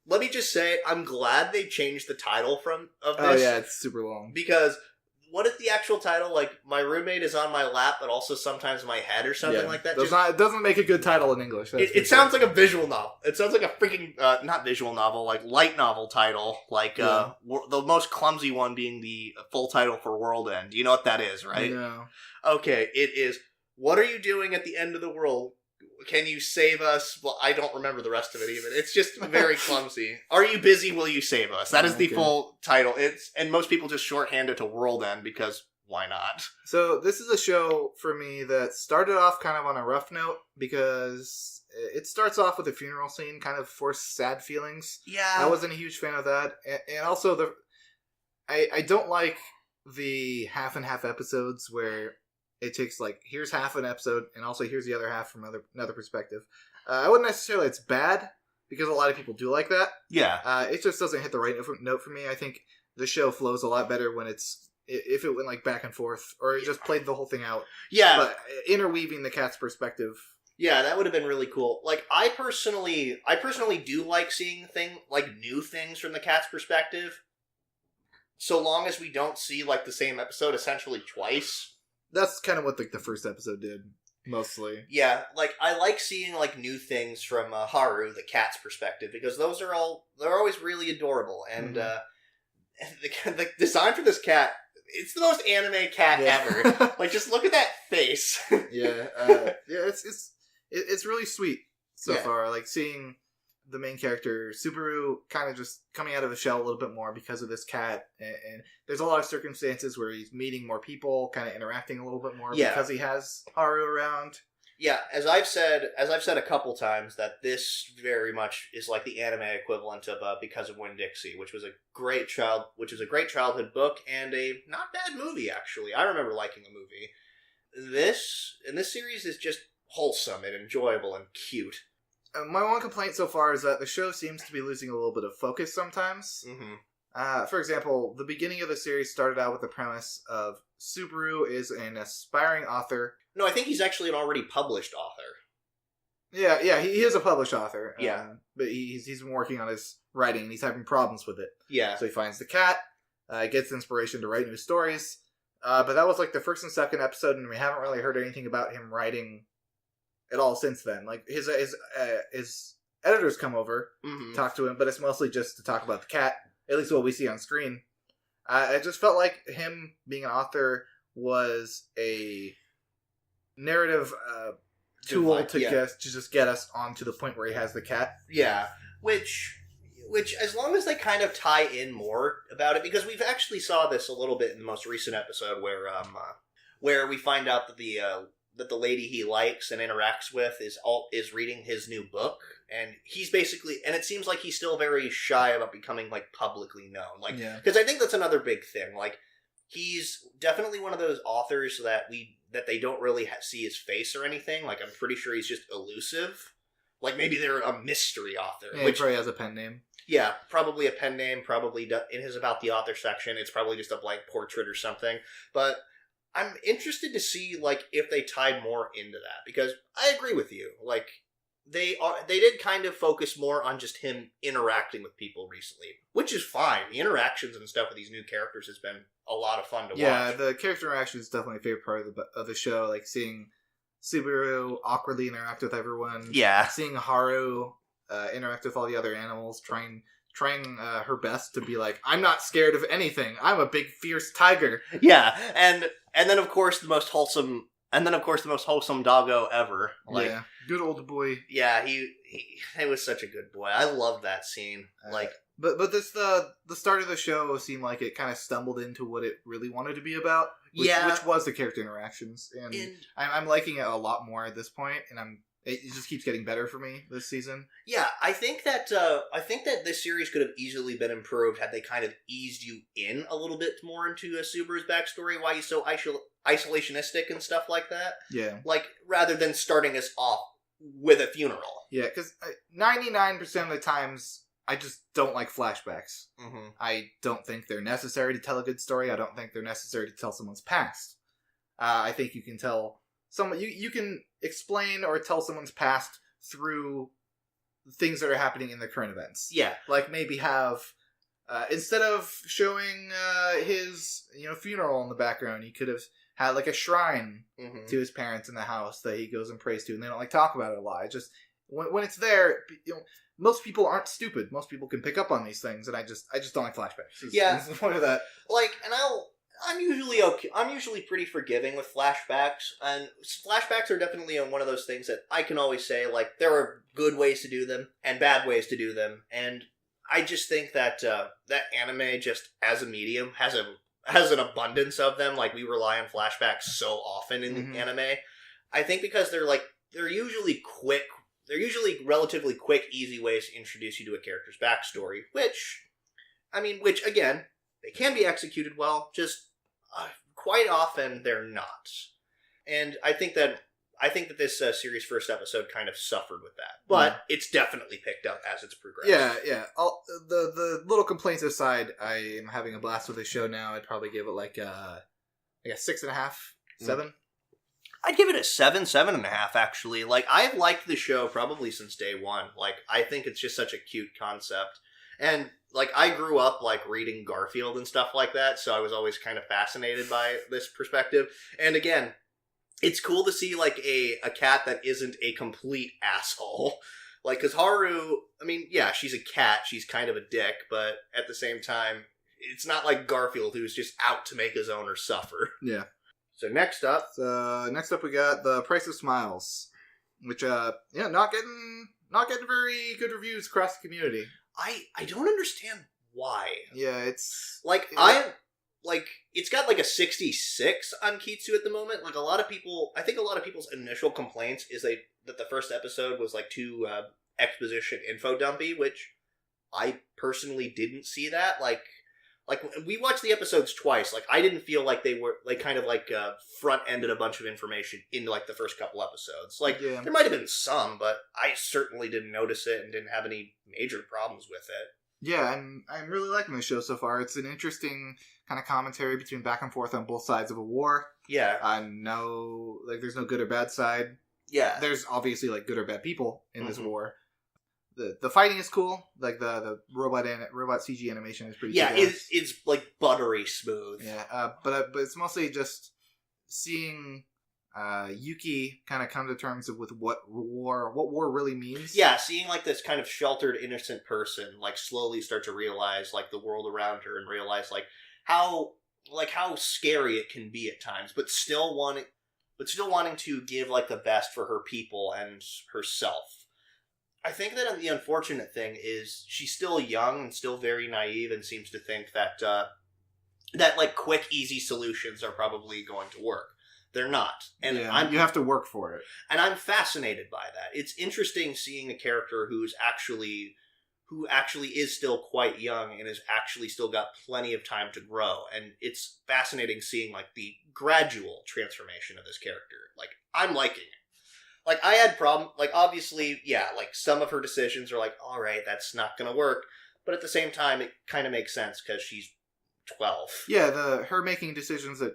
Let me just say, I'm glad they changed the title of this. Oh yeah, it's super long. Because what is the actual title? Like, my roommate is on my lap, but also sometimes my head or something like that? It doesn't make a good title in English. It sounds like a visual novel. It sounds like a freaking, not visual novel, like light novel title. Like, the most clumsy one being the full title for World End. You know what that is, right? No. Okay, it is, what are you doing at the end of the world? Can you save us? Well, I don't remember the rest of it even. It's just very clumsy. Are you busy? Will you save us? That is the full title. And most people just shorthand it to World End because why not? So this is a show for me that started off kind of on a rough note because it starts off with a funeral scene, kind of forced sad feelings. Yeah. I wasn't a huge fan of that. And also I don't like the half and half episodes where it takes, like, here's half an episode, and also here's the other half from another perspective. I wouldn't necessarily it's bad, because a lot of people do like that. Yeah. It just doesn't hit the right note for me. I think the show flows a lot better when if it went, like, back and forth, or it just played the whole thing out. Yeah. But interweaving the cat's perspective. Yeah, that would have been really cool. Like, I personally do like seeing new things from the cat's perspective, so long as we don't see, like, the same episode essentially twice. That's kind of what the first episode did, mostly. Yeah, like, I like seeing, like, new things from Haru, the cat's perspective, because they're always really adorable, and the design for this cat, it's the most anime cat ever. Like, just look at that face. It's really sweet so far, like, seeing the main character, Subaru, kind of just coming out of the shell a little bit more because of this cat, and there's a lot of circumstances where he's meeting more people, kind of interacting a little bit more because he has Haru around. Yeah, as I've said a couple times, that this very much is like the anime equivalent of Because of Winn-Dixie, which was a great childhood book and a not bad movie, actually. I remember liking the movie. This series is just wholesome and enjoyable and cute. My one complaint so far is that the show seems to be losing a little bit of focus sometimes. Mm-hmm. For example, the beginning of the series started out with the premise of Subaru is an aspiring author. No, I think he's actually an already published author. Yeah, he is a published author. Yeah. But he's been working on his writing, and he's having problems with it. Yeah. So he finds the cat, gets inspiration to write new stories. But that was like the first and second episode, and we haven't really heard anything about him writing at all since then. Like, his editors come over, talk to him, but it's mostly just to talk about the cat, at least what we see on screen. I just felt like him being an author was a narrative tool to just get us on to the point where he has the cat. Yeah, which as long as they kind of tie in more about it, because we've actually saw this a little bit in the most recent episode where we find out that the lady he likes and interacts with is reading his new book, and he's basically, and it seems like he's still very shy about becoming, like, publicly known, like, because I think that's another big thing. Like, he's definitely one of those authors that they don't really see his face or anything. Like, I'm pretty sure he's just elusive. Like, maybe they're a mystery author. Yeah, which he probably has a pen name. Yeah, probably a pen name. Probably in his About the Author section, it's probably just a blank portrait or something. But I'm interested to see, like, if they tied more into that, because I agree with you. Like, they did kind of focus more on just him interacting with people recently, which is fine. The interactions and stuff with these new characters has been a lot of fun to watch. Yeah, the character interaction is definitely a favorite part of the show. Like, seeing Subaru awkwardly interact with everyone. Yeah. Seeing Haru interact with all the other animals, trying her best to be like, I'm not scared of anything. I'm a big fierce tiger. Yeah, and then of course the most wholesome doggo ever. Like, yeah, good old boy. Yeah, he was such a good boy. I love that scene. But the start of the show seemed like it kind of stumbled into what it really wanted to be about. Which was the character interactions, and I'm liking it a lot more at this point, and it just keeps getting better for me this season. Yeah, I think that this series could have easily been improved had they kind of eased you in a little bit more into Subaru's backstory, why he's so isolationistic and stuff like that. Yeah. Like, rather than starting us off with a funeral. Yeah, because 99% of the times, I just don't like flashbacks. Mm-hmm. I don't think they're necessary to tell a good story. I don't think they're necessary to tell someone's past. I think you can tell you can explain or tell someone's past through things that are happening in the current events. Yeah. Like, maybe have Instead of showing his funeral in the background, he could have had like a shrine to his parents in the house that he goes and prays to, and they don't like talk about it a lot. It just when it's there, most people aren't stupid. Most people can pick up on these things, and I just don't like flashbacks. It's the point of that. Like, and I'm usually okay. I'm usually pretty forgiving with flashbacks, and flashbacks are definitely one of those things that I can always say, like, there are good ways to do them and bad ways to do them, and I just think that that anime, just as a medium, has an abundance of them. Like, we rely on flashbacks so often in anime. I think because they're usually quick. They're usually relatively quick, easy ways to introduce you to a character's backstory, which again, they can be executed well, just quite often they're not. And I think that this series' first episode kind of suffered with that, but it's definitely picked up as it's progressed. Yeah. The little complaints aside, I am having a blast with the show now. I'd probably give it like a 6.5, 7. I'd give it a 7.5, actually. Like, I've liked the show probably since day one. Like, I think it's just such a cute concept. And, like, I grew up, like, reading Garfield and stuff like that, so I was always kind of fascinated by this perspective. And again, it's cool to see, like, a cat that isn't a complete asshole. Like, because Haru, I mean, yeah, she's a cat, she's kind of a dick, but at the same time, it's not like Garfield, who's just out to make his owner suffer. Yeah. So next up we got The Price of Smiles, which not getting very good reviews across the community. I don't understand why. Yeah, it's it's got like a 66 on Kitsu at the moment. Like, I think a lot of people's initial complaints is that the first episode was like too exposition info dumpy, which I personally didn't see that. Like we watched the episodes twice. Like, I didn't feel like they were like kind of like front-ended a bunch of information into like the first couple episodes. Like, there might have been some, but I certainly didn't notice it and didn't have any major problems with it. Yeah, I'm really liking the show so far. It's an interesting kind of commentary between back and forth on both sides of a war. Yeah. There's no good or bad side. Yeah. There's obviously like good or bad people in this war. The fighting is cool. Like the robot CG animation is pretty. Yeah, it's like buttery smooth. Yeah, but it's mostly just seeing Yuki kind of come to terms with what war really means. Yeah, seeing like this kind of sheltered, innocent person like slowly start to realize like the world around her and realize like how scary it can be at times, but still wanting to give like the best for her people and herself. I think that the unfortunate thing is she's still young and still very naive and seems to think that that like quick, easy solutions are probably going to work. They're not. And you have to work for it. And I'm fascinated by that. It's interesting seeing a character who actually is still quite young and has actually still got plenty of time to grow. And it's fascinating seeing like the gradual transformation of this character. Like, I'm liking it. Like, I had like, obviously, yeah, like, some of her decisions are like, alright, that's not gonna work, but at the same time, it kind of makes sense, because she's 12. Yeah, her making decisions that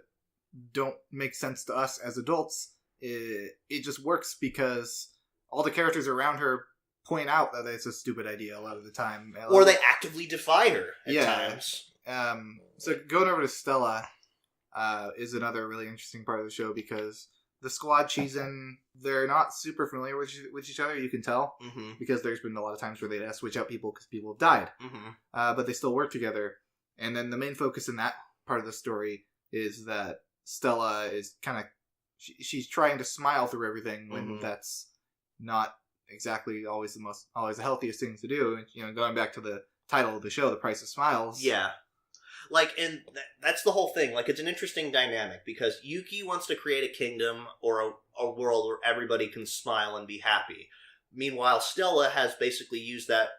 don't make sense to us as adults, it just works because all the characters around her point out that it's a stupid idea a lot of the time. Or they actively defy her at times. So going over to Stella is another really interesting part of the show, because the squad she's in, they're not super familiar with each other, you can tell, because there's been a lot of times where they had to switch out people because people have died. But they still work together. And then the main focus in that part of the story is that Stella is kind of, she's trying to smile through everything when that's not exactly always the healthiest thing to do. And, going back to the title of the show, The Price of Smiles. Yeah. Like, and that's the whole thing. Like, it's an interesting dynamic, because Yuki wants to create a kingdom or a world where everybody can smile and be happy. Meanwhile, Stella has basically used that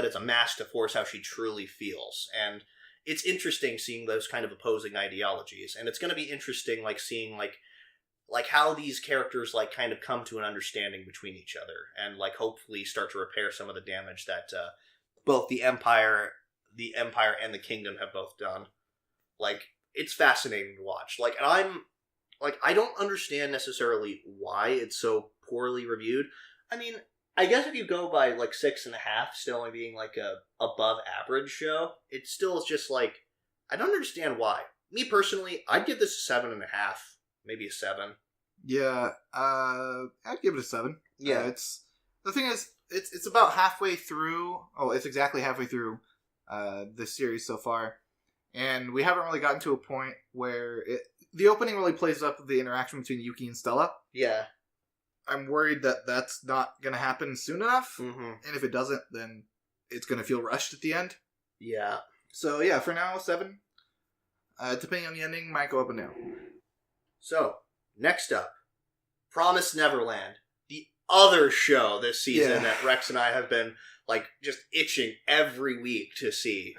as a mask to force how she truly feels. And it's interesting seeing those kind of opposing ideologies. And it's going to be interesting, like, seeing, like how these characters, like, kind of come to an understanding between each other. And, like, hopefully start to repair some of the damage that both the Empire and the Kingdom have both done. Like, it's fascinating to watch. Like, and I don't understand necessarily why it's so poorly reviewed. I mean, I guess if you go by like 6.5, still only being like a above average show, it still is just like, I don't understand why. Me personally, I'd give this a 7.5, maybe a 7. Yeah, I'd give it a 7. Yeah, the thing is, it's about halfway through. Oh, it's exactly halfway through this series so far, and we haven't really gotten to a point where the opening really plays up the interaction between Yuki and Stella. Yeah. I'm worried that that's not going to happen soon enough, Mm-hmm. and if it doesn't, then it's going to feel rushed at the end. Yeah. So yeah, for now, 7. Depending on the ending, might go up and down. So, next up, Promised Neverland. The other show this season that Rex and I have been, like, just itching every week to see.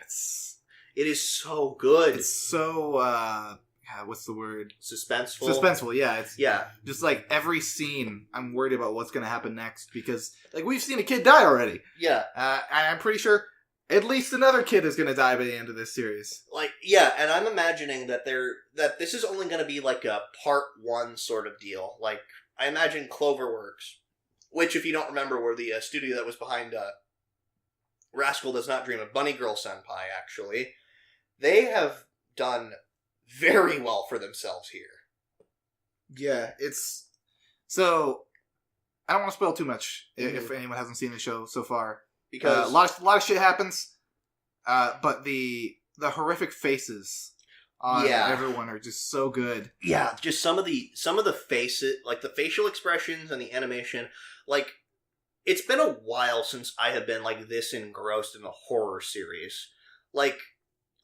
It is so good. It's so, what's the word? Suspenseful. Suspenseful, yeah. It's Yeah. just like every scene, I'm worried about what's going to happen next because, like, we've seen a kid die already. Yeah. And I'm pretty sure at least another kid is going to die by the end of this series. Like, yeah, and I'm imagining that this is only going to be like a part 1 sort of deal. Like, I imagine Cloverworks, which, if you don't remember, were the studio that was behind Rascal Does Not Dream of Bunny Girl Senpai, actually. They have done very well for themselves here. Yeah, it's... So, I don't want to spoil too much if anyone hasn't seen the show so far. Because a lot of shit happens, but the horrific faces on everyone are just so good. Yeah, just some of the faces, like the facial expressions and the animation, like, it's been a while since I have been like this engrossed in a horror series. Like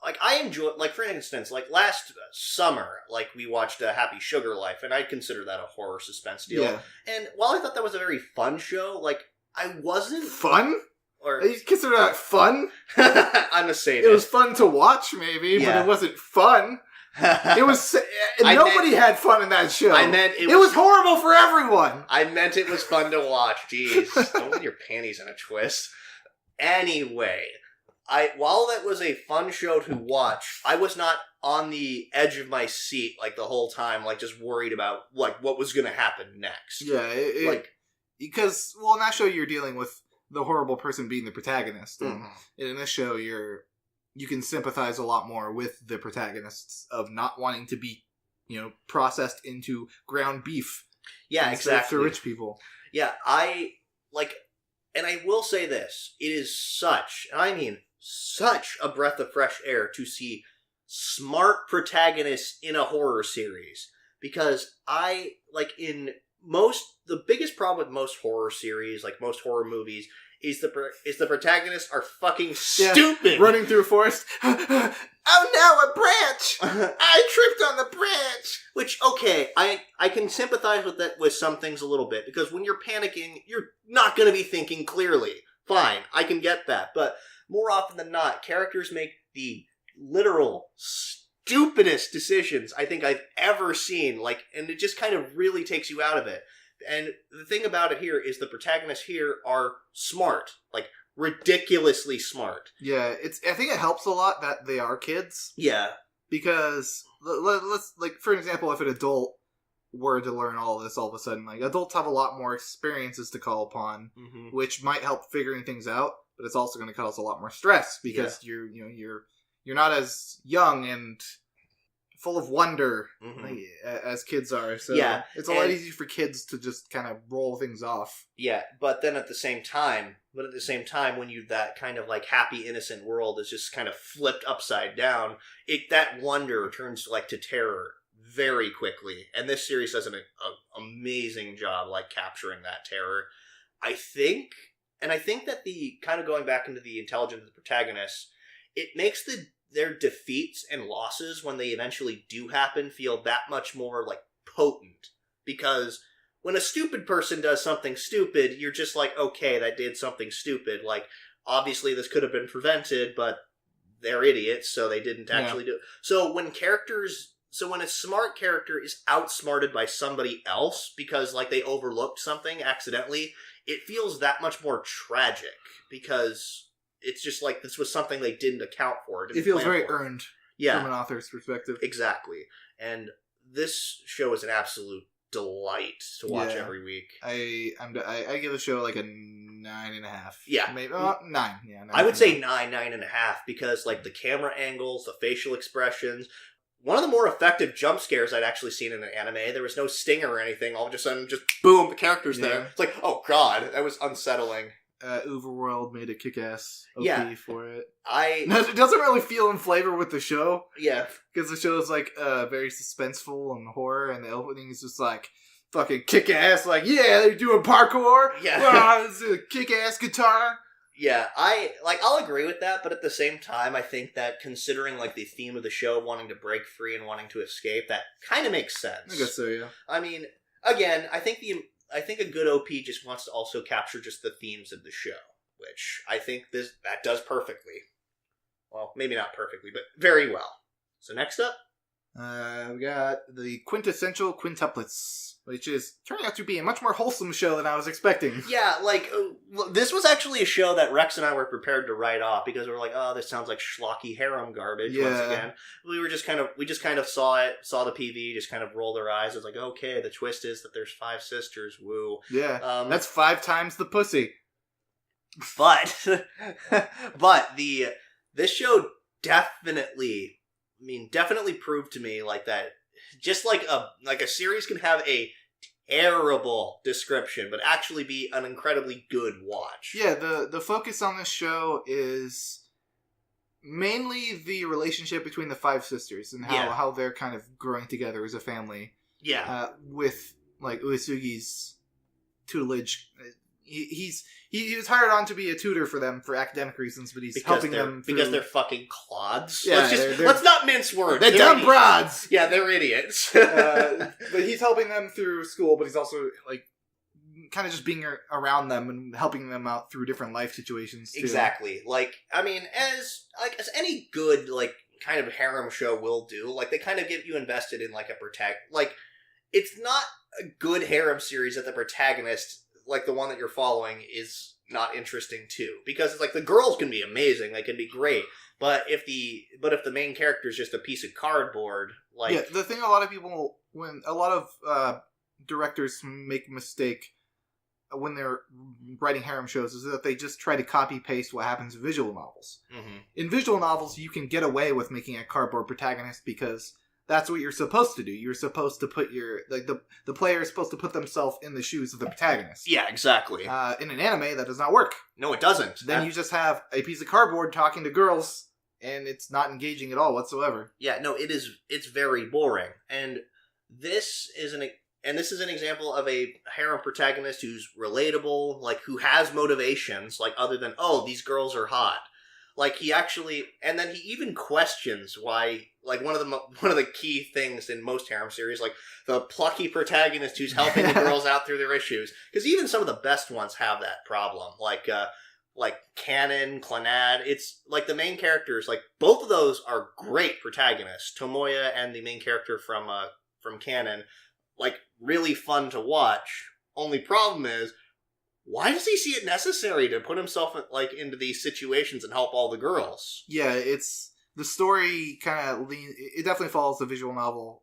I enjoy, like, for instance, like last summer, like we watched Happy Sugar Life, and I'd consider that a horror suspense deal. Yeah. And while I thought that was a very fun show, like, I wasn't fun. Or you consider that fun? I'm a sadist. It was fun to watch, maybe, but it wasn't fun. It was. Nobody had fun in that show. I meant it was horrible for everyone. I meant it was fun to watch. Jeez, don't get your panties in a twist. Anyway, while that was a fun show to watch, I was not on the edge of my seat like the whole time, like just worried about like what was going to happen next. Yeah, because in that show you're dealing with the horrible person being the protagonist. And in this show, you can sympathize a lot more with the protagonists of not wanting to be, processed into ground beef. Yeah, exactly. For rich people. Yeah, and I will say this: it is such a breath of fresh air to see smart protagonists in a horror series, because the biggest problem with most horror series, like most horror movies, is the protagonists are fucking stupid. Running through a forest. Oh no, a branch! I tripped on the branch! Which, okay, I can sympathize with that with some things a little bit, because when you're panicking, you're not going to be thinking clearly. Fine, I can get that. But more often than not, characters make the literal stupidest decisions I think I've ever seen, and it just kind of really takes you out of it. And the thing about it here is the protagonists here are smart, like ridiculously smart. Yeah, I think it helps a lot that they are kids. Yeah, because let's, like, for example, if an adult were to learn all of this all of a sudden, like, adults have a lot more experiences to call upon, which might help figuring things out, but it's also going to cause a lot more stress because you're not as young and full of wonder as kids are. So it's a lot easier for kids to just kind of roll things off. Yeah, but then at the same time, when that kind of like happy innocent world is just kind of flipped upside down, that wonder turns like to terror very quickly. And this series does an amazing job like capturing that terror. I think that the kind of going back into the intelligence of the protagonists, it makes their defeats and losses, when they eventually do happen, feel that much more, like, potent. Because when a stupid person does something stupid, you're just like, okay, that did something stupid. Like, obviously this could have been prevented, but they're idiots, so they didn't actually do it. So when a smart character is outsmarted by somebody else because, like, they overlooked something accidentally, it feels that much more tragic, because it's just like this was something they didn't account for. It feels very earned from an author's perspective. Exactly. And this show is an absolute delight to watch every week. I give the show like a 9.5. Yeah, maybe 9. Yeah, 9. I would say 9.5 because like the camera angles, the facial expressions. One of the more effective jump scares I'd actually seen in an anime. There was no stinger or anything. All of a sudden, just boom, the character's there. It's like, oh god, that was unsettling. Overworld made a kick-ass OP for it. It doesn't really feel in flavor with the show. Yeah. Because the show is like very suspenseful and horror, and the opening is just like fucking kick-ass, like, yeah, they're doing parkour. Yeah. Wow, this is a kick-ass guitar. Yeah, I'll agree with that, but at the same time, I think that considering like the theme of the show, wanting to break free and wanting to escape, that kind of makes sense. I guess so, yeah. I mean, again, I think a good OP just wants to also capture just the themes of the show, which I think that does perfectly. Well, maybe not perfectly, but very well. So next up, we got the Quintessential Quintuplets, which is turning out to be a much more wholesome show than I was expecting. Yeah, like, this was actually a show that Rex and I were prepared to write off because we were like, oh, this sounds like schlocky harem garbage once again. We just kind of saw the PV, just kind of rolled our eyes. It was like, okay, the twist is that there's 5 sisters, woo. Yeah, that's 5 times the pussy. But this show definitely proved to me like that. Just like a series can have a terrible description, but actually be an incredibly good watch. Yeah, the focus on this show is mainly the relationship between the 5 sisters and how they're kind of growing together as a family. Yeah, with like Uesugi's tutelage. He was hired on to be a tutor for them for academic reasons, but he's helping them because they're fucking clods. Yeah, let's not mince words. They're dumb broads. Yeah, they're idiots. But he's helping them through school, but he's also like kind of just being around them and helping them out through different life situations too. Exactly. Like, I mean, as any good like kind of harem show will do, like they kind of get you invested in like it's not a good harem series that the protagonist, like the one that you're following, is not interesting too, because it's like the girls can be amazing, they can be great, but if the main character is just a piece of cardboard, like the thing a lot of directors make a mistake when they're writing harem shows is that they just try to copy paste what happens in visual novels. Mm-hmm. In visual novels, you can get away with making a cardboard protagonist because that's what you're supposed to do. You're supposed to put the player is supposed to put themselves in the shoes of the protagonist. Yeah, exactly. In an anime, that does not work. No, it doesn't. Then you just have a piece of cardboard talking to girls, and it's not engaging at all whatsoever. Yeah, no, it's very boring. And this is an example of a harem protagonist who's relatable, like who has motivations, like other than, oh, these girls are hot. Like he actually, and then he even questions why, like one of the key things in most harem series, like the plucky protagonist who's helping the girls out through their issues. Because even some of the best ones have that problem. Like Canon, Clannad. It's like the main characters, like both of those are great protagonists. Tomoya and the main character from Canon, like really fun to watch. Only problem is, why does he see it necessary to put himself like into these situations and help all the girls? Yeah, it's the story kind of it definitely follows the visual novel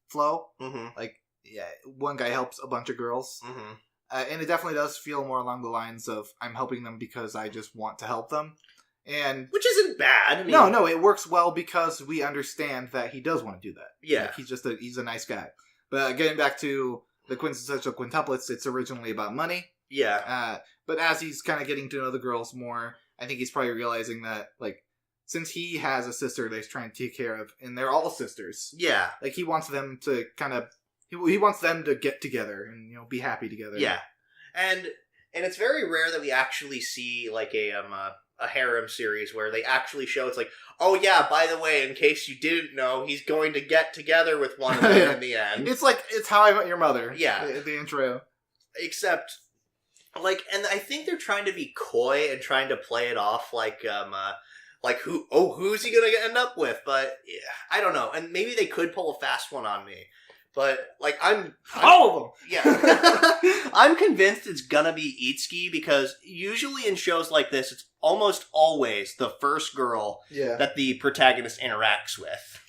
flow. Mm-hmm. Like, yeah, one guy helps a bunch of girls, mm-hmm. And it definitely does feel more along the lines of I'm helping them because I just want to help them, and which isn't bad. I mean, no, it works well because we understand that he does want to do that. Yeah, like, he's a nice guy. But getting back to the Quintessential Quintuplets, it's originally about money. Yeah. But as he's kind of getting to know the girls more, I think he's probably realizing that, like, since he has a sister that he's trying to take care of, and they're all sisters. Yeah. Like, he wants them to kind of, he wants them to get together and, be happy together. Yeah. And it's very rare that we actually see, like, a harem series where they actually show, it's like, oh yeah, by the way, in case you didn't know, he's going to get together with one of them in the end. It's like, it's How I Met Your Mother. Yeah. The intro. Except, like, and I think they're trying to be coy and trying to play it off like who's he gonna end up with? But yeah, I don't know. And maybe they could pull a fast one on me. But like, I'm all of them. Yeah, I'm convinced it's gonna be Itsuki because usually in shows like this, it's almost always the first girl that the protagonist interacts with.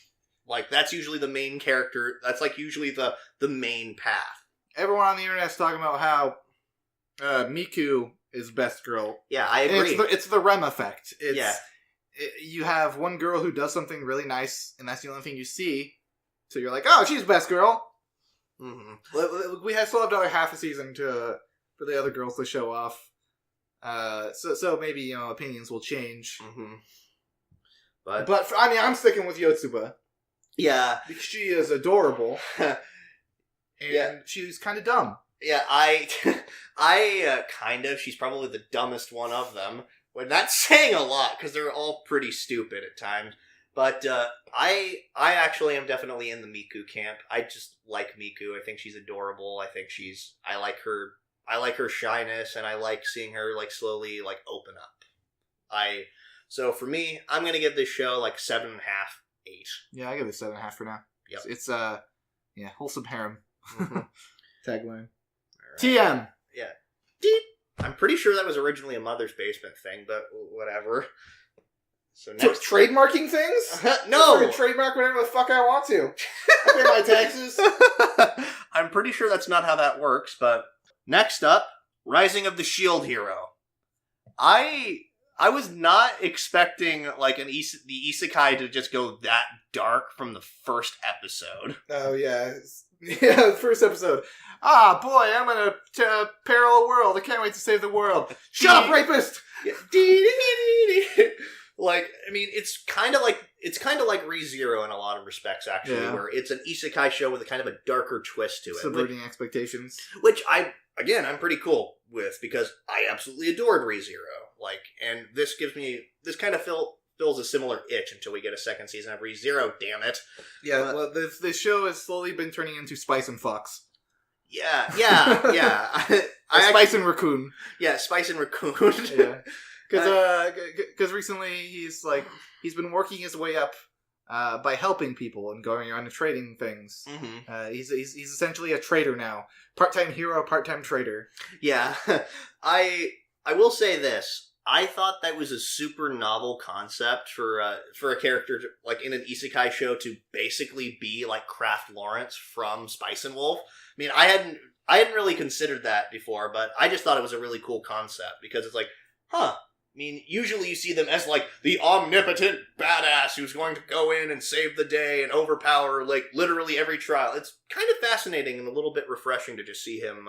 Like, that's usually the main character. That's, like, usually the main path. Everyone on the internet's talking about how Miku is best girl. Yeah, I agree. It's the REM effect. You have one girl who does something really nice, and that's the only thing you see. So you're like, oh, she's best girl. Mm-hmm. We still have another half a season for the other girls to show off. So maybe, opinions will change. Mm-hmm. But I mean, I'm sticking with Yotsuba. Yeah. Because she is adorable. And she's kind of dumb. Yeah, she's probably the dumbest one of them. Well, that's saying a lot, because they're all pretty stupid at times. But I actually am definitely in the Miku camp. I just like Miku. I think she's adorable. I like her shyness, and I like seeing her like slowly like open up. So for me, I'm gonna give this show like 7.5, 8. Yeah, I give it 7.5 for now. Yep. It's wholesome harem. Mm-hmm. Tagline. Right. TM. Yeah. Deep. I'm pretty sure that was originally a Mother's Basement thing, but whatever. So next, trademarking things? No, I can trademark whatever the fuck I want to. I pay my taxes. I'm pretty sure that's not how that works. But next up, Rising of the Shield Hero. I was not expecting like the isekai to just go that dark from the first episode. Oh yeah, yeah. The first episode. Ah, boy, I'm in a parallel world. I can't wait to save the world. Shut up, rapist! Like, I mean, it's kind of like ReZero in a lot of respects, actually, where it's an isekai show with a kind of a darker twist to it, subverting expectations. Which I'm pretty cool with, because I absolutely adored ReZero. Like, and this kind of fills a similar itch until we get a second season of ReZero. Damn it! Yeah, well, this show has slowly been turning into Spice and Fox. Yeah. Spice and Raccoon. Yeah, Spice and Raccoon. Yeah. Because recently he's been working his way up by helping people and going around and trading things. Mm-hmm. He's essentially a trader now, part-time hero, part-time trader. Yeah, I will say this: I thought that was a super novel concept for a character like in an isekai show to basically be like Kraft Lawrence from Spice and Wolf. I mean, I hadn't really considered that before, but I just thought it was a really cool concept because it's like, I mean, usually you see them as, like, the omnipotent badass who's going to go in and save the day and overpower, like, literally every trial. It's kind of fascinating and a little bit refreshing to just see him,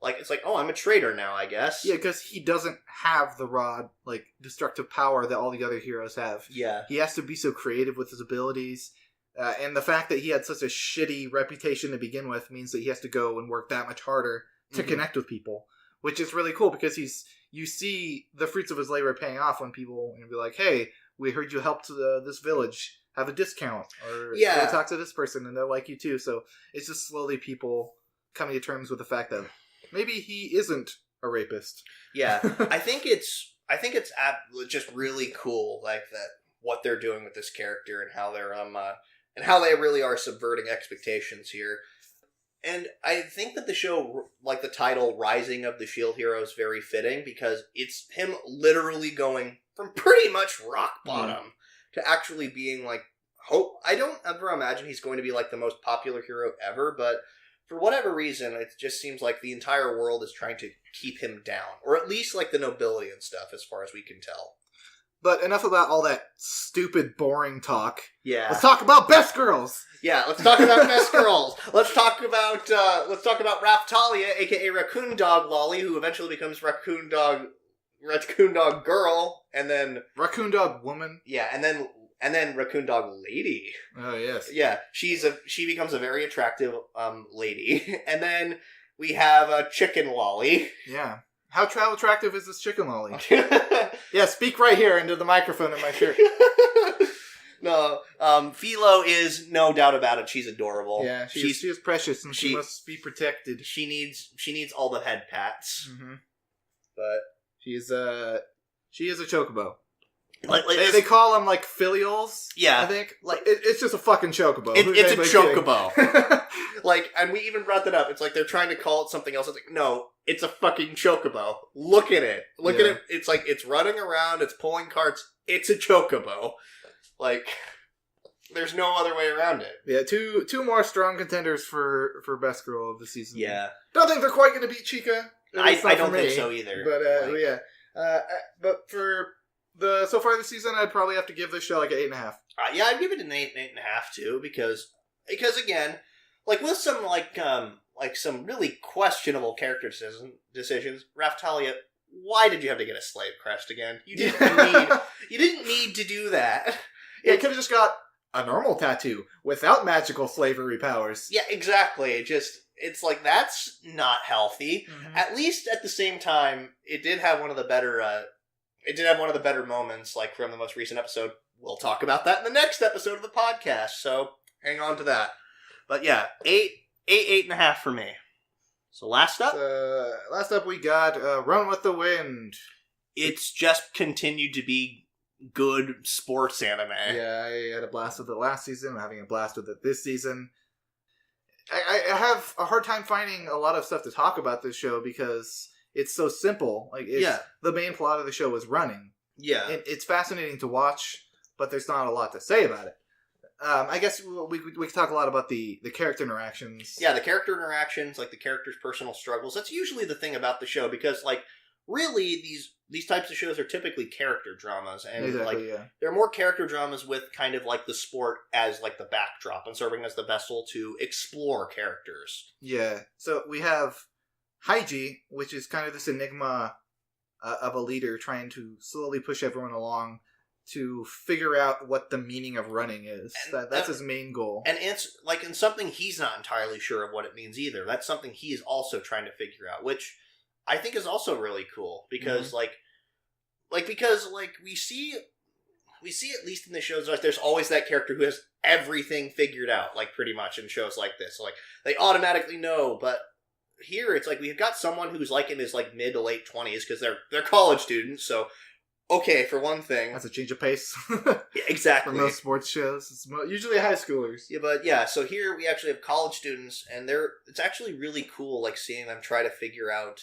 it's like, oh, I'm a traitor now, I guess. Yeah, because he doesn't have the raw, like, destructive power that all the other heroes have. Yeah. He has to be so creative with his abilities. And the fact that he had such a shitty reputation to begin with means that he has to go and work that much harder to connect with people. Which is really cool because you see the fruits of his labor paying off when people be like, hey, we heard you helped this village have a discount. Or go talk to this person and they'll like you too. So it's just slowly people coming to terms with the fact that maybe he isn't a rapist. Yeah. I think it's just really cool, like, that what they're doing with this character and how they're and how they really are subverting expectations here. And I think that the show, like the title, Rising of the Shield Hero, is very fitting because it's him literally going from pretty much rock bottom to actually being like, I don't ever imagine he's going to be like the most popular hero ever, but for whatever reason, it just seems like the entire world is trying to keep him down. Or at least like the nobility and stuff, as far as we can tell. But enough about all that stupid, boring talk. Yeah. Let's talk about Best Girls! Yeah, let's talk about Best Girls. Let's talk about Raftalia, aka Raccoon Dog Lolly, who eventually becomes Raccoon Dog Girl, and then Raccoon Dog Woman. Yeah, and then Raccoon Dog Lady. Oh yes. Yeah, she becomes a very attractive lady, and then we have Chicken Lolly. Yeah. How attractive is this chicken lolly? Yeah, speak right here into the microphone in my shirt. No, Philo is no doubt about it. She's adorable. Yeah, she is precious and she must be protected. She needs all the head pats. Mm-hmm. But she is a chocobo. Like they call them like filials. Yeah, I think it's just a fucking chocobo. It's a chocobo. Like, and we even brought that up. It's like they're trying to call it something else. It's like, no, it's a fucking chocobo. Look at it. Look at it. It's like it's running around. It's pulling carts. It's a chocobo. Like, There's no other way around it. Yeah, two more strong contenders for best girl of the season. Yeah. Don't think they're quite going to beat Chica. I don't think so either. But yeah. But for so far this season, I'd probably have to give this show like an 8.5. Yeah, I'd give it an 8.5 too, because again, like with some some really questionable character decisions, Raftalia, why did you have to get a slave crest again? You didn't need to do that. Yeah, you could have just got a normal tattoo without magical slavery powers. Yeah, exactly. It's like, that's not healthy. Mm-hmm. At least at the same time, it did have one of the better moments, like from the most recent episode. We'll talk about that in the next episode of the podcast, so hang on to that. But yeah, 8.5 for me. So last up we got Run with the Wind. It's just continued to be good sports anime. Yeah, I had a blast with it last season. I'm having a blast with it this season. I have a hard time finding a lot of stuff to talk about this show because it's so simple. Like, the main plot of the show is running. Yeah. It's fascinating to watch, but there's not a lot to say about it. I guess we could talk a lot about the character interactions. Yeah, the character interactions, like the characters' personal struggles. That's usually the thing about the show, because, like, really, these types of shows are typically character dramas, and exactly, they're more character dramas with kind of like the sport as like the backdrop and serving as the vessel to explore characters. Yeah. So we have Haiji, which is kind of this enigma of a leader trying to slowly push everyone along to figure out what the meaning of running is. That's his main goal. And it's like, in something he's not entirely sure of what it means either. That's something he is also trying to figure out, which I think is also really cool, because because we see at least in the shows, like, there's always that character who has everything figured out, like, pretty much in shows like this. Like, they automatically know, but here it's like we've got someone who's like in his like mid to late 20s, because they're college students, so okay, for one thing. That's a change of pace. Yeah, exactly. For most sports shows, it's usually high schoolers. Yeah, but yeah, so here we actually have college students, and it's actually really cool, like, seeing them try to figure out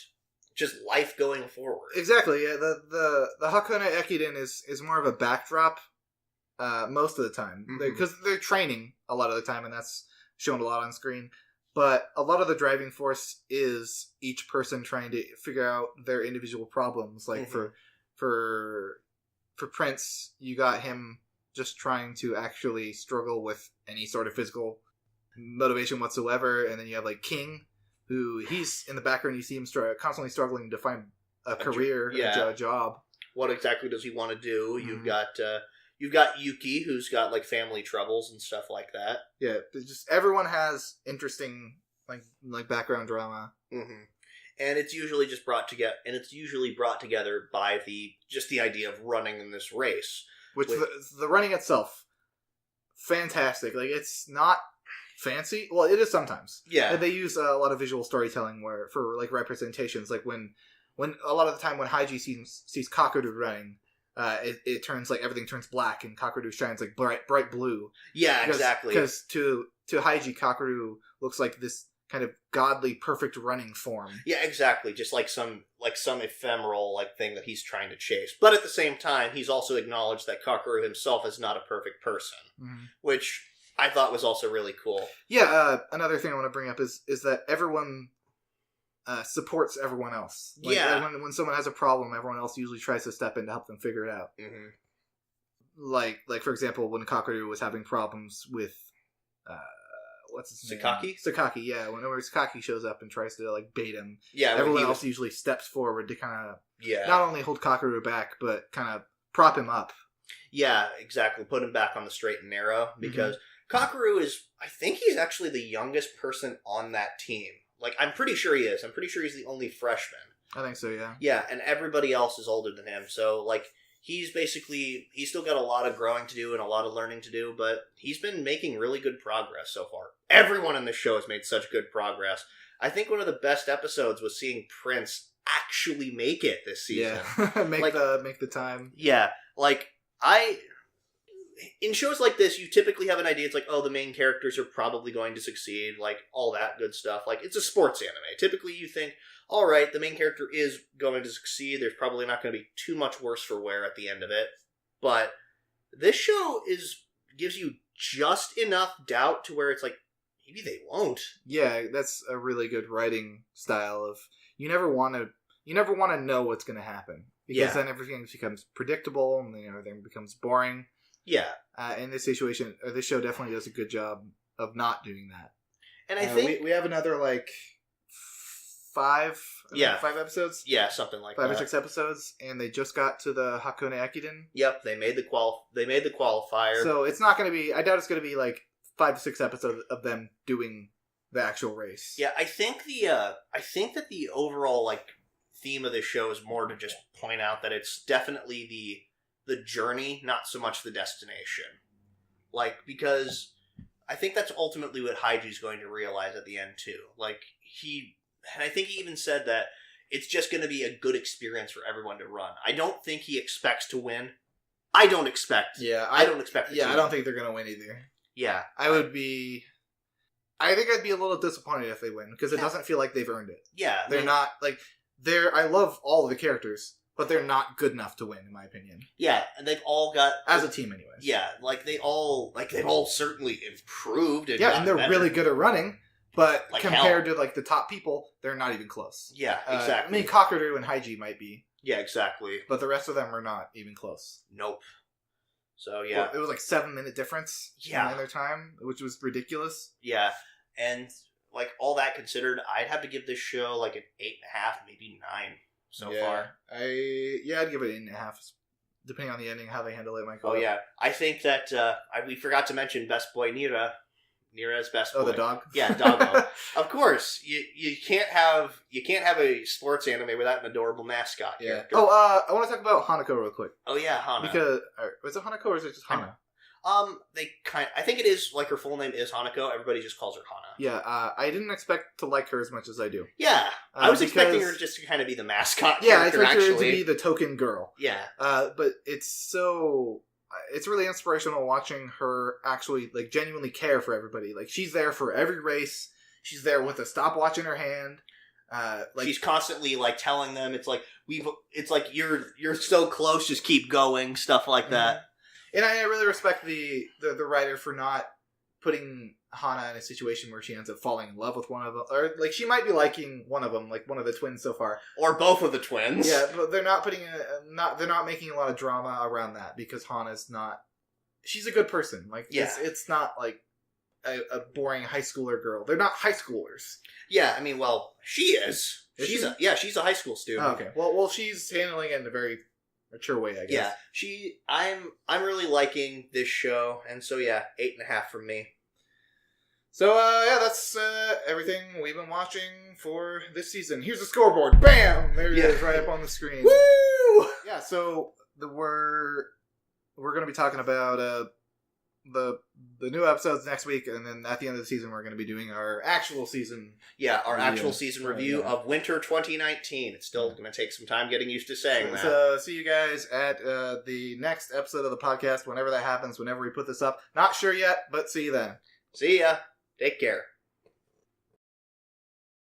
just life going forward. Exactly. Yeah, the Hakone Ekiden is more of a backdrop most of the time, because they're training a lot of the time, and that's shown a lot on screen. But a lot of the driving force is each person trying to figure out their individual problems. Like for Prince, you got him just trying to actually struggle with any sort of physical motivation whatsoever, and then you have like King, who he's in the background. You see him constantly struggling to find a career, a job. What exactly does he want to do? Mm-hmm. You've got Yuki, who's got like family troubles and stuff like that. Yeah, just everyone has interesting like background drama. Mm-hmm. And it's usually just brought together by the idea of running in this race. Which the running itself, fantastic. Like, it's not fancy. Well, it is sometimes. Yeah. They use a lot of visual storytelling for like representations. Like when a lot of the time when Haiji sees Kakeru running, it turns like everything turns black and Kakeru shines like bright blue. Yeah, exactly. Because to Haiji, Kakeru looks like this kind of godly, perfect running form. Yeah, exactly. Just like some ephemeral like thing that he's trying to chase. But at the same time, he's also acknowledged that Kakeru himself is not a perfect person, which I thought was also really cool. Yeah, another thing I want to bring up is that everyone supports everyone else. Like, when someone has a problem, everyone else usually tries to step in to help them figure it out. Mm-hmm. Like for example, when Kakeru was having problems with what's his name? Sakaki, yeah. Whenever Sakaki shows up and tries to like bait him, everyone else usually steps forward to kind of not only hold Kakeru back, but kind of prop him up. Yeah, exactly. Put him back on the straight and narrow, because Kakeru I think he's actually the youngest person on that team. Like, I'm pretty sure he is. I'm pretty sure he's the only freshman. I think so, yeah. Yeah, and everybody else is older than him, so like, he's still got a lot of growing to do and a lot of learning to do, but he's been making really good progress so far. Everyone in this show has made such good progress. I think one of the best episodes was seeing Prince actually make it this season. Yeah, make the time. Yeah, like, in shows like this, you typically have an idea. It's like, oh, the main characters are probably going to succeed, like, all that good stuff. Like, it's a sports anime. Typically, you think, all right, the main character is going to succeed. There's probably not going to be too much worse for wear at the end of it. But this show gives you just enough doubt to where it's like, maybe they won't. Yeah, that's a really good writing style of you never want to know what's going to happen because then everything becomes predictable and then everything becomes boring. Yeah. In this situation, this show definitely does a good job of not doing that. And I think we have another like 5 episodes. Yeah, something like 5 that. or 6 episodes, and they just got to the Hakone Ekiden. Yep, they made the qualifier. So it's not going to be. I doubt it's going to be like 5 to 6 episodes of them doing the actual race. Yeah, I think that the overall like theme of this show is more to just point out that it's definitely the journey, not so much the destination. Like, because I think that's ultimately what Haiji's going to realize at the end too. Like and I think he even said that it's just going to be a good experience for everyone to run. I don't think he expects to win. I don't expect. Yeah, I don't expect. Yeah, I don't think they're going to win either. Yeah, I think I'd be a little disappointed if they win because it doesn't feel like they've earned it. Yeah, they're not like I love all of the characters, but they're not good enough to win, in my opinion. Yeah, and they've all got as a team, anyways. Yeah, they've all certainly improved. And they're better. Really good at running, but like compared to like the top people, they're not even close. Yeah, exactly. I mean, Kakeru and Haiji might be. Yeah, exactly. But the rest of them are not even close. Nope. So yeah, well, it was like 7-minute difference. Yeah, in their time, which was ridiculous. Yeah, and like all that considered, I'd have to give this show like an 8.5, maybe 9 so far. I'd give it 8.5, depending on the ending, how they handle it. Might go. Oh yeah, I think that we forgot to mention Best Boy Nira's best boy. Oh, the dog. Yeah, Doggo. Of course, you can't have a sports anime without an adorable mascot character. Oh, I want to talk about Hanako real quick. Oh yeah, Hana. Because is it Hanako or is it just Hana? I think it is like her full name is Hanako. Everybody just calls her Hana. Yeah, I didn't expect to like her as much as I do. Yeah, I was expecting her just to kind of be the mascot. Yeah, I expected her to be the token girl. Yeah, but it's really inspirational watching her actually like genuinely care for everybody. Like she's there for every race. She's there with a stopwatch in her hand. She's constantly like telling them it's like you're so close, just keep going, stuff like that. And I really respect the writer for not putting Hana in a situation where she ends up falling in love with one of them, or like she might be liking one of them, like one of the twins so far, or both of the twins. Yeah, but they're not they're not making a lot of drama around that because Hana's not. She's a good person. Like it's not like a boring high schooler girl. They're not high schoolers. Yeah, I mean, well, she is. She's a high school student. Oh, okay. Well, she's handling it in a very mature way, I guess. Yeah, I'm really liking this show, and so 8.5 from me. So that's everything we've been watching for this season. Here's the scoreboard. Bam! There it is, right up on the screen. Woo! Yeah. So we're going to be talking about the new episodes next week, and then at the end of the season, we're going to be doing our actual season. Yeah, our actual season review of Winter 2019. It's still going to take some time getting used to saying that. So see you guys at the next episode of the podcast, whenever that happens, whenever we put this up. Not sure yet, but see you then. See ya. Take care.